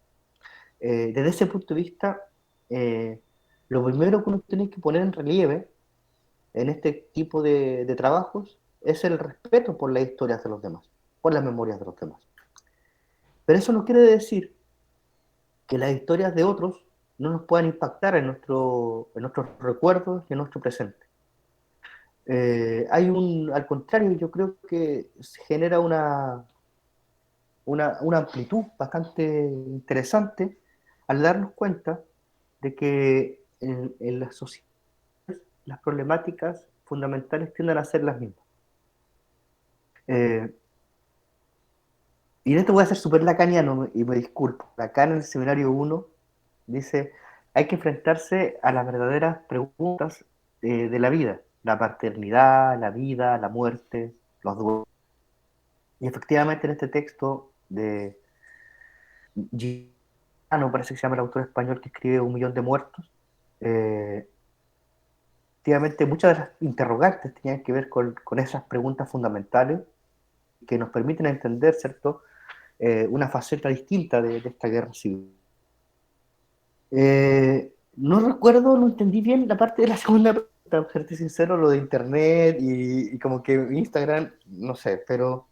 S1: Desde ese punto de vista, lo primero que uno tiene que poner en relieve en este tipo de trabajos es el respeto por las historias de los demás, por las memorias de los demás. Pero eso no quiere decir que las historias de otros no nos puedan impactar en nuestros recuerdos y en nuestro presente. Al contrario, yo creo que se genera una amplitud bastante interesante al darnos cuenta de que en las sociedades las problemáticas fundamentales tienden a ser las mismas. Y en esto voy a ser súper lacaniano y me disculpo. Acá en el seminario 1 dice, hay que enfrentarse a las verdaderas preguntas de la vida, la paternidad, la vida, la muerte, los duelos. Y efectivamente en este texto de Gitano, parece que se llama el autor español que escribe 1.000.000 de muertos, efectivamente muchas de las interrogantes tenían que ver con esas preguntas fundamentales que nos permiten entender, ¿cierto?, una faceta distinta de esta guerra civil. No recuerdo, no entendí bien la parte de la segunda pregunta, para serte sincero, lo de internet y como que Instagram, no sé, pero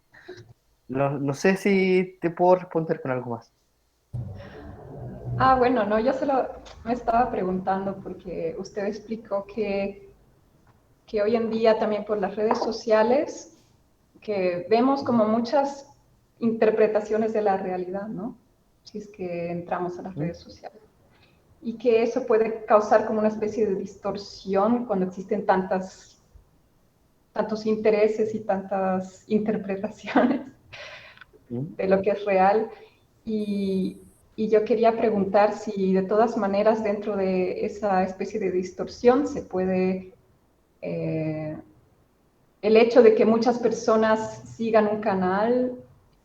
S1: no sé si te puedo responder con algo más.
S3: Ah, bueno, no, yo solo me estaba preguntando porque usted explicó que hoy en día también por las redes sociales que vemos como muchas interpretaciones de la realidad, ¿no? Si es que entramos a las redes sociales. Y que eso puede causar como una especie de distorsión cuando existen tantos intereses y tantas interpretaciones de lo que es real. Y yo quería preguntar si de todas maneras dentro de esa especie de distorsión se puede, el hecho de que muchas personas sigan un canal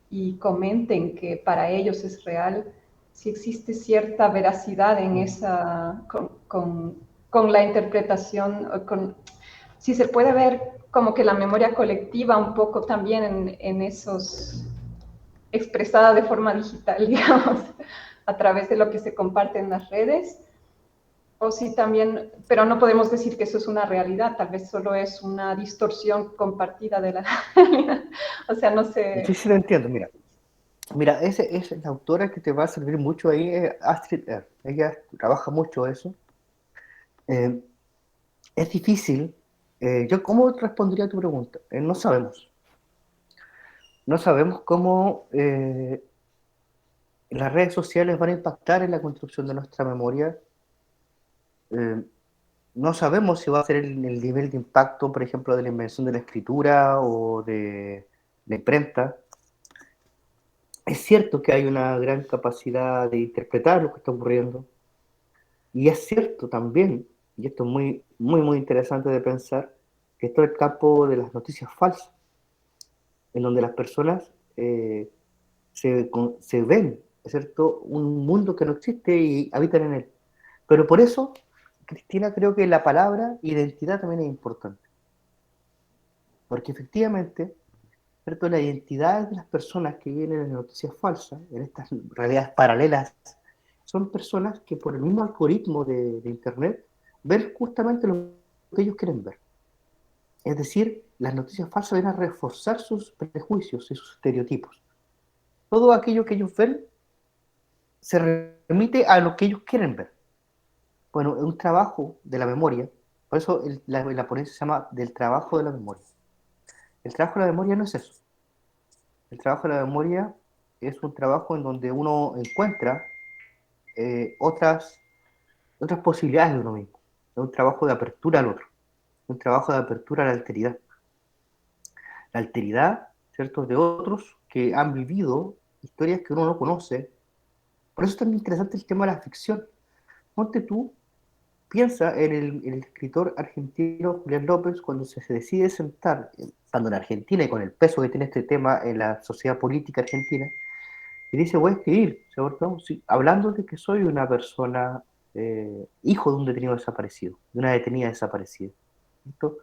S3: y comenten que para ellos es real, si existe cierta veracidad en esa, con la interpretación, si se puede ver como que la memoria colectiva un poco también en esos, expresada de forma digital, digamos, a través de lo que se comparte en las redes, o si también, pero no podemos decir que eso es una realidad, tal vez solo es una distorsión compartida de la realidad. O sea, no
S1: Sí,
S3: sé.
S1: sí, lo entiendo, mira. Mira, esa la autora que te va a servir mucho ahí es Astrid Err. Ella trabaja mucho eso. Eh, es difícil. Yo, ¿cómo respondería a tu pregunta? No sabemos. No sabemos cómo las redes sociales van a impactar en la construcción de nuestra memoria. Eh, no sabemos si va a ser el nivel de impacto, por ejemplo, de la invención de la escritura o de la imprenta. Es cierto que hay una gran capacidad de interpretar lo que está ocurriendo. Y es cierto también, y esto es muy, muy, muy interesante de pensar, que esto es el campo de las noticias falsas, en donde las personas se ven, ¿es cierto?, un mundo que no existe y habitan en él. Pero por eso, Cristina, creo que la palabra identidad también es importante, porque efectivamente, ¿cierto?, la identidad de las personas que viven en noticias falsas, en estas realidades paralelas, son personas que por el mismo algoritmo de Internet ven justamente lo que ellos quieren ver. Es decir, las noticias falsas vienen a reforzar sus prejuicios y sus estereotipos. Todo aquello que ellos ven se remite a lo que ellos quieren ver. Bueno, es un trabajo de la memoria, por eso la ponencia se llama del trabajo de la memoria. El trabajo de la memoria no es eso. El trabajo de la memoria es un trabajo en donde uno encuentra otras posibilidades de uno mismo. Es un trabajo de apertura al otro, un trabajo de apertura a la alteridad, ¿cierto?, de otros que han vivido historias que uno no conoce. Por eso es tan interesante el tema de la ficción. Ponte tú, piensa en el escritor argentino Julián López cuando se decide sentar, estando en Argentina y con el peso que tiene este tema en la sociedad política argentina, y dice, voy a escribir, ¿cierto?, sí, hablando de que soy una persona, hijo de un detenido desaparecido, de una detenida desaparecida. ¿Cierto?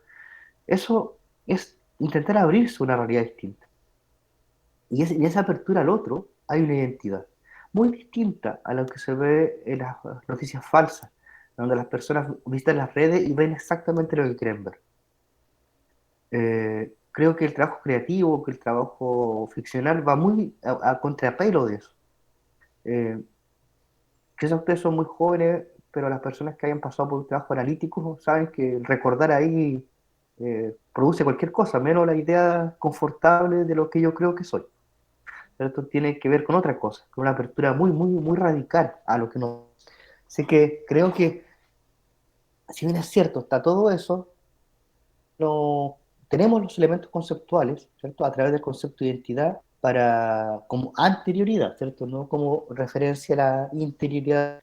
S1: Eso es intentar abrirse a una realidad distinta. Y en esa apertura al otro hay una identidad muy distinta a lo que se ve en las noticias falsas, donde las personas visitan las redes y ven exactamente lo que quieren ver. Creo que el trabajo creativo, que el trabajo ficcional va muy a contrapelo de eso. Quizás ustedes son muy jóvenes, pero las personas que hayan pasado por un trabajo analítico saben que recordar ahí produce cualquier cosa, menos la idea confortable de lo que yo creo que soy. Pero esto tiene que ver con otra cosa, con una apertura muy, muy, muy radical a lo que no. Así que creo que, si bien es cierto, está todo eso, no tenemos los elementos conceptuales, ¿cierto? A través del concepto de identidad para como anterioridad, ¿cierto? No como referencia a la interioridad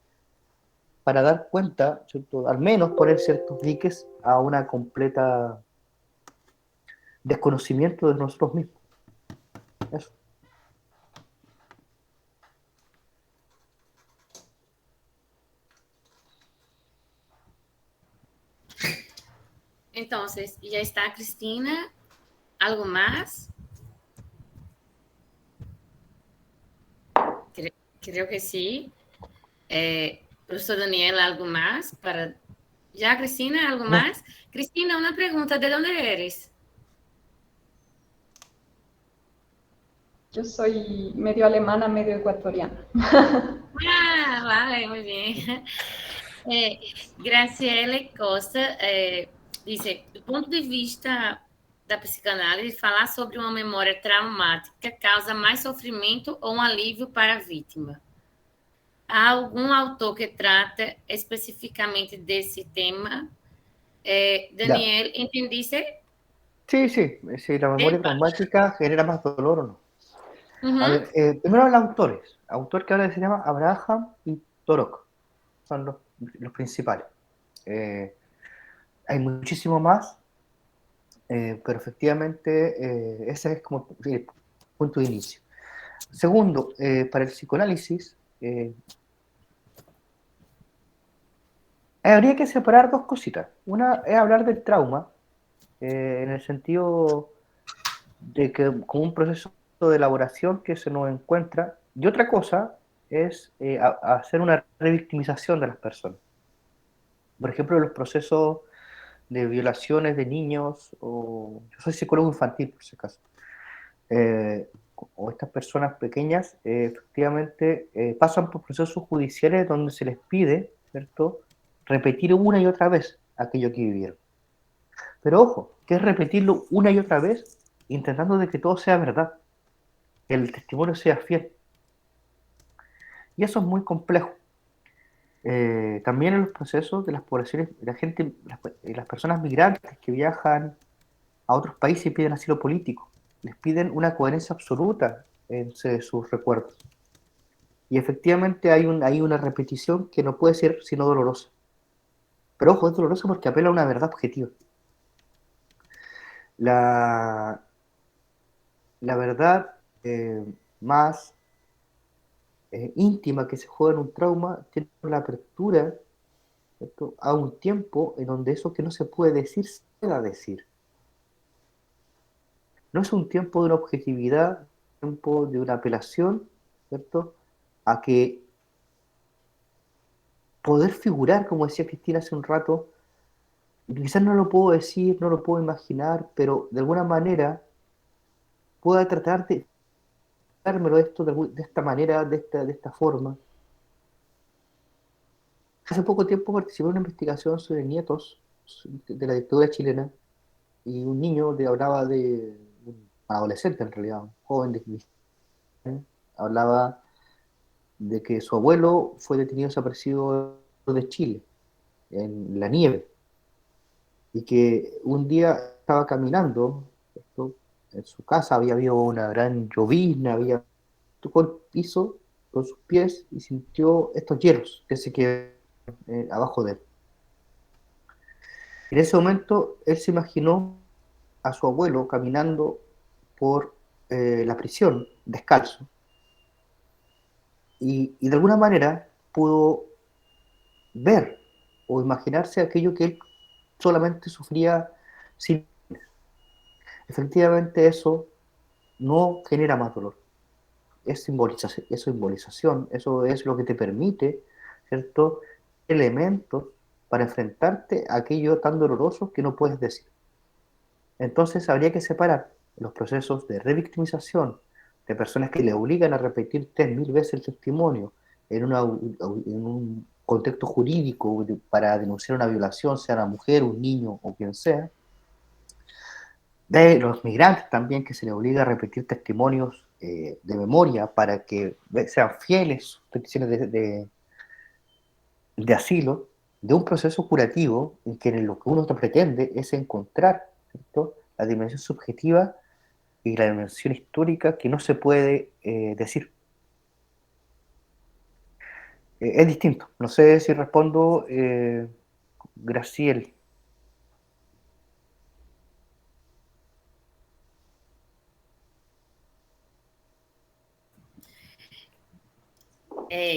S1: para dar cuenta, ¿cierto?, al menos poner ciertos diques a una completa desconocimiento de nosotros mismos. Eso.
S2: Entonces, ya está Cristina. ¿Algo más? Creo que sí. Profesor Daniel, ¿algo más? ¿Ya, Cristina, algo
S1: No,
S2: más? Cristina, una pregunta, ¿de dónde eres?
S3: Yo soy medio alemana, medio ecuatoriana.
S2: Ah, vale, muy bien. Graciele Costa dice, do ponto de vista da psicanálise, falar sobre uma memória traumática causa mais sofrimento ou um alívio para a vítima? Há algum autor que trata especificamente desse tema?
S1: ya.
S2: Daniel, ¿entendiste?
S1: Sí, sí, si la memoria
S2: Epa.
S1: traumática genera más dolor o no. A
S2: Uhum.
S1: ver, primero los autores. Autor que habla se llama Abraham y Torok. Son los principales. Eh, hay muchísimo más, pero efectivamente ese es como el punto de inicio. Segundo, para el psicoanálisis, habría que separar dos cositas. Una es hablar del trauma, en el sentido de que como un proceso de elaboración que se nos encuentra, y otra cosa es hacer una revictimización de las personas. Por ejemplo, los procesos de violaciones de niños, o yo soy psicólogo infantil por si acaso, eh, o estas personas pequeñas, efectivamente pasan por procesos judiciales donde se les pide, ¿cierto?, repetir una y otra vez aquello que vivieron. Pero ojo, que es repetirlo una y otra vez, intentando de que todo sea verdad, que el testimonio sea fiel. Y eso es muy complejo. También en los procesos de las poblaciones, la gente, las personas migrantes que viajan a otros países y piden asilo político, les piden una coherencia absoluta en sus recuerdos. Y efectivamente hay una repetición que no puede ser sino dolorosa. Pero ojo, es dolorosa porque apela a una verdad objetiva. La, la verdad más íntima que se juega en un trauma tiene la apertura, ¿cierto?, a un tiempo en donde eso que no se puede decir se pueda decir. No es un tiempo de una objetividad, un tiempo de una apelación, ¿cierto?, a que poder figurar, como decía Cristina hace un rato, quizás no lo puedo decir, no lo puedo imaginar, pero de alguna manera pueda tratar de dármelo esto de esta manera, de esta forma. Hace poco tiempo participé en una investigación sobre nietos de la dictadura chilena y un niño hablaba de un adolescente en realidad, un joven de 15 años, hablaba de que su abuelo fue detenido desaparecido de Chile, en la nieve, y que un día estaba caminando, ¿cierto?, en su casa había habido una gran llovizna, tocó el piso con sus pies y sintió estos hielos que se quedaron abajo de él. En ese momento él se imaginó a su abuelo caminando por la prisión descalzo y de alguna manera pudo ver o imaginarse aquello que él solamente sufría sin. Efectivamente eso no genera más dolor, es simbolización, eso es lo que te permite, ¿cierto?, elementos para enfrentarte a aquello tan doloroso que no puedes decir. Entonces habría que separar los procesos de revictimización de personas que le obligan a repetir 3000 veces el testimonio en un contexto jurídico para denunciar una violación, sea una mujer, un niño o quien sea, de los migrantes también, que se les obliga a repetir testimonios de memoria para que sean fieles sus peticiones de asilo, de un proceso curativo en que lo que uno pretende es encontrar, ¿cierto?, la dimensión subjetiva y la dimensión histórica que no se puede decir. Es distinto. No sé si respondo, Graciel.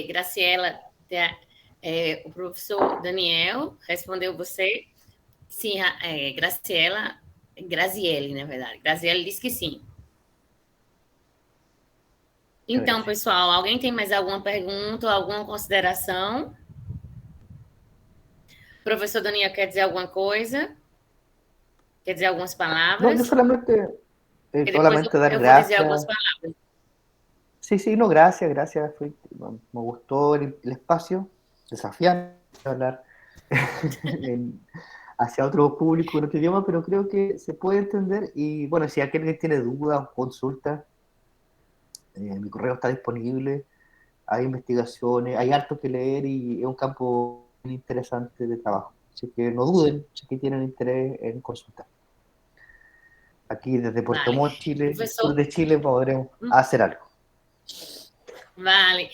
S2: Graciela, o professor Daniel respondeu você? Sim, Graciela, Graziele, na verdade. Graziele disse que sim. Então, pessoal, alguém tem mais alguma pergunta ou alguma consideração? Professor Daniel, quer dizer alguma coisa? Quer dizer algumas palavras?
S1: No, yo solamente dar
S2: eu vou dizer algumas
S1: gracias.
S2: palavras.
S1: Sí, no, gracias. Me gustó el espacio, desafiante hablar hacia otro público en otro idioma, pero creo que se puede entender. Y bueno, si alguien tiene dudas o consultas, mi correo está disponible, hay investigaciones, hay harto que leer y es un campo muy interesante de trabajo. Así que no duden si que tienen interés en consultar. Aquí desde Puerto Montt, Chile,
S2: Professor...
S1: sur de Chile, podremos hacer algo.
S2: Vale.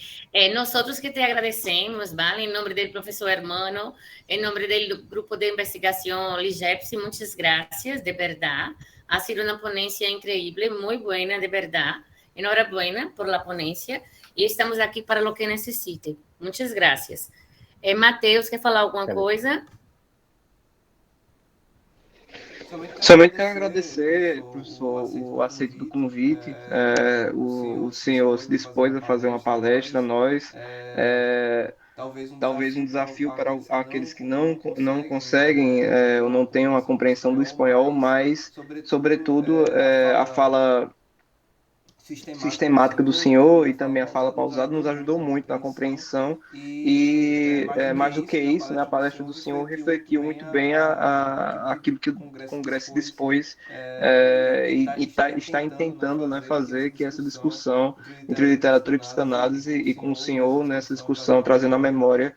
S2: Nosotros que te agradecemos, vale, em nome do professor Hermano, em nome do grupo de investigação LIGEPS, muitas gracias, de verdade. Ha sido uma ponência increíble, muito buena, de verdade. Enhorabuena por la ponencia e estamos aqui para lo que necessite. Muitas gracias. Mateus, quer falar alguma coisa?
S5: Somente quero agradecer, professor, o aceito do convite. O senhor se dispôs a fazer uma palestra a nós. É, talvez um desafio para aqueles que não conseguem ou não têm uma compreensão do espanhol, mas, sobretudo, a fala sistemática do senhor e também a fala pausada nos ajudou muito na compreensão e mais do que isso, né, a palestra do senhor refletiu muito bem aquilo que o Congresso se dispôs está tentando, né, fazer que essa discussão entre literatura e psicanálise e com o senhor nessa discussão trazendo a memória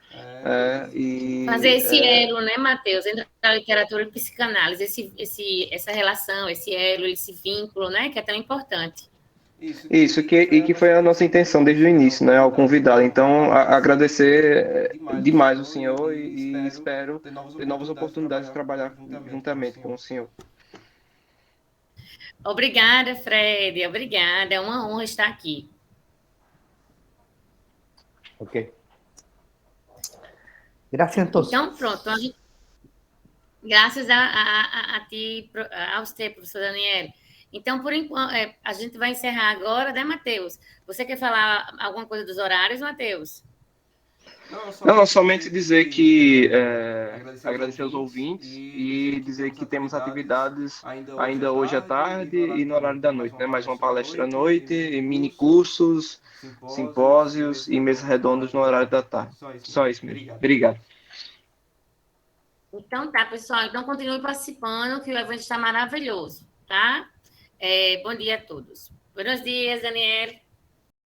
S2: fazer esse elo, né, Matheus, entre a literatura e a psicanálise, essa relação, esse elo, esse vínculo, né, que é tão importante.
S5: Isso, que foi a nossa intenção desde o início, né, ao convidado. Então, agradecer demais o senhor e espero ter novas oportunidades de trabalhar juntamente com o senhor.
S2: Obrigada, Fred, obrigada. É uma honra estar aqui.
S1: Ok. Graças a todos.
S2: Então, pronto. Graças a ti, a você, professor Daniel. Então, por enquanto, a gente vai encerrar agora, né, Matheus? Você quer falar alguma coisa dos horários, Matheus?
S5: Não, somente dizer que agradecer aos ouvintes e dizer que temos atividades ainda hoje à tarde e no horário da noite, né? Mais uma palestra à noite, mini cursos, simpósios e mesas redondas no horário da tarde. Só isso mesmo. Obrigado.
S2: Então tá, pessoal. Então continue participando, que o evento está maravilhoso, tá? Bom dia a todos. Buenos dias, Daniel.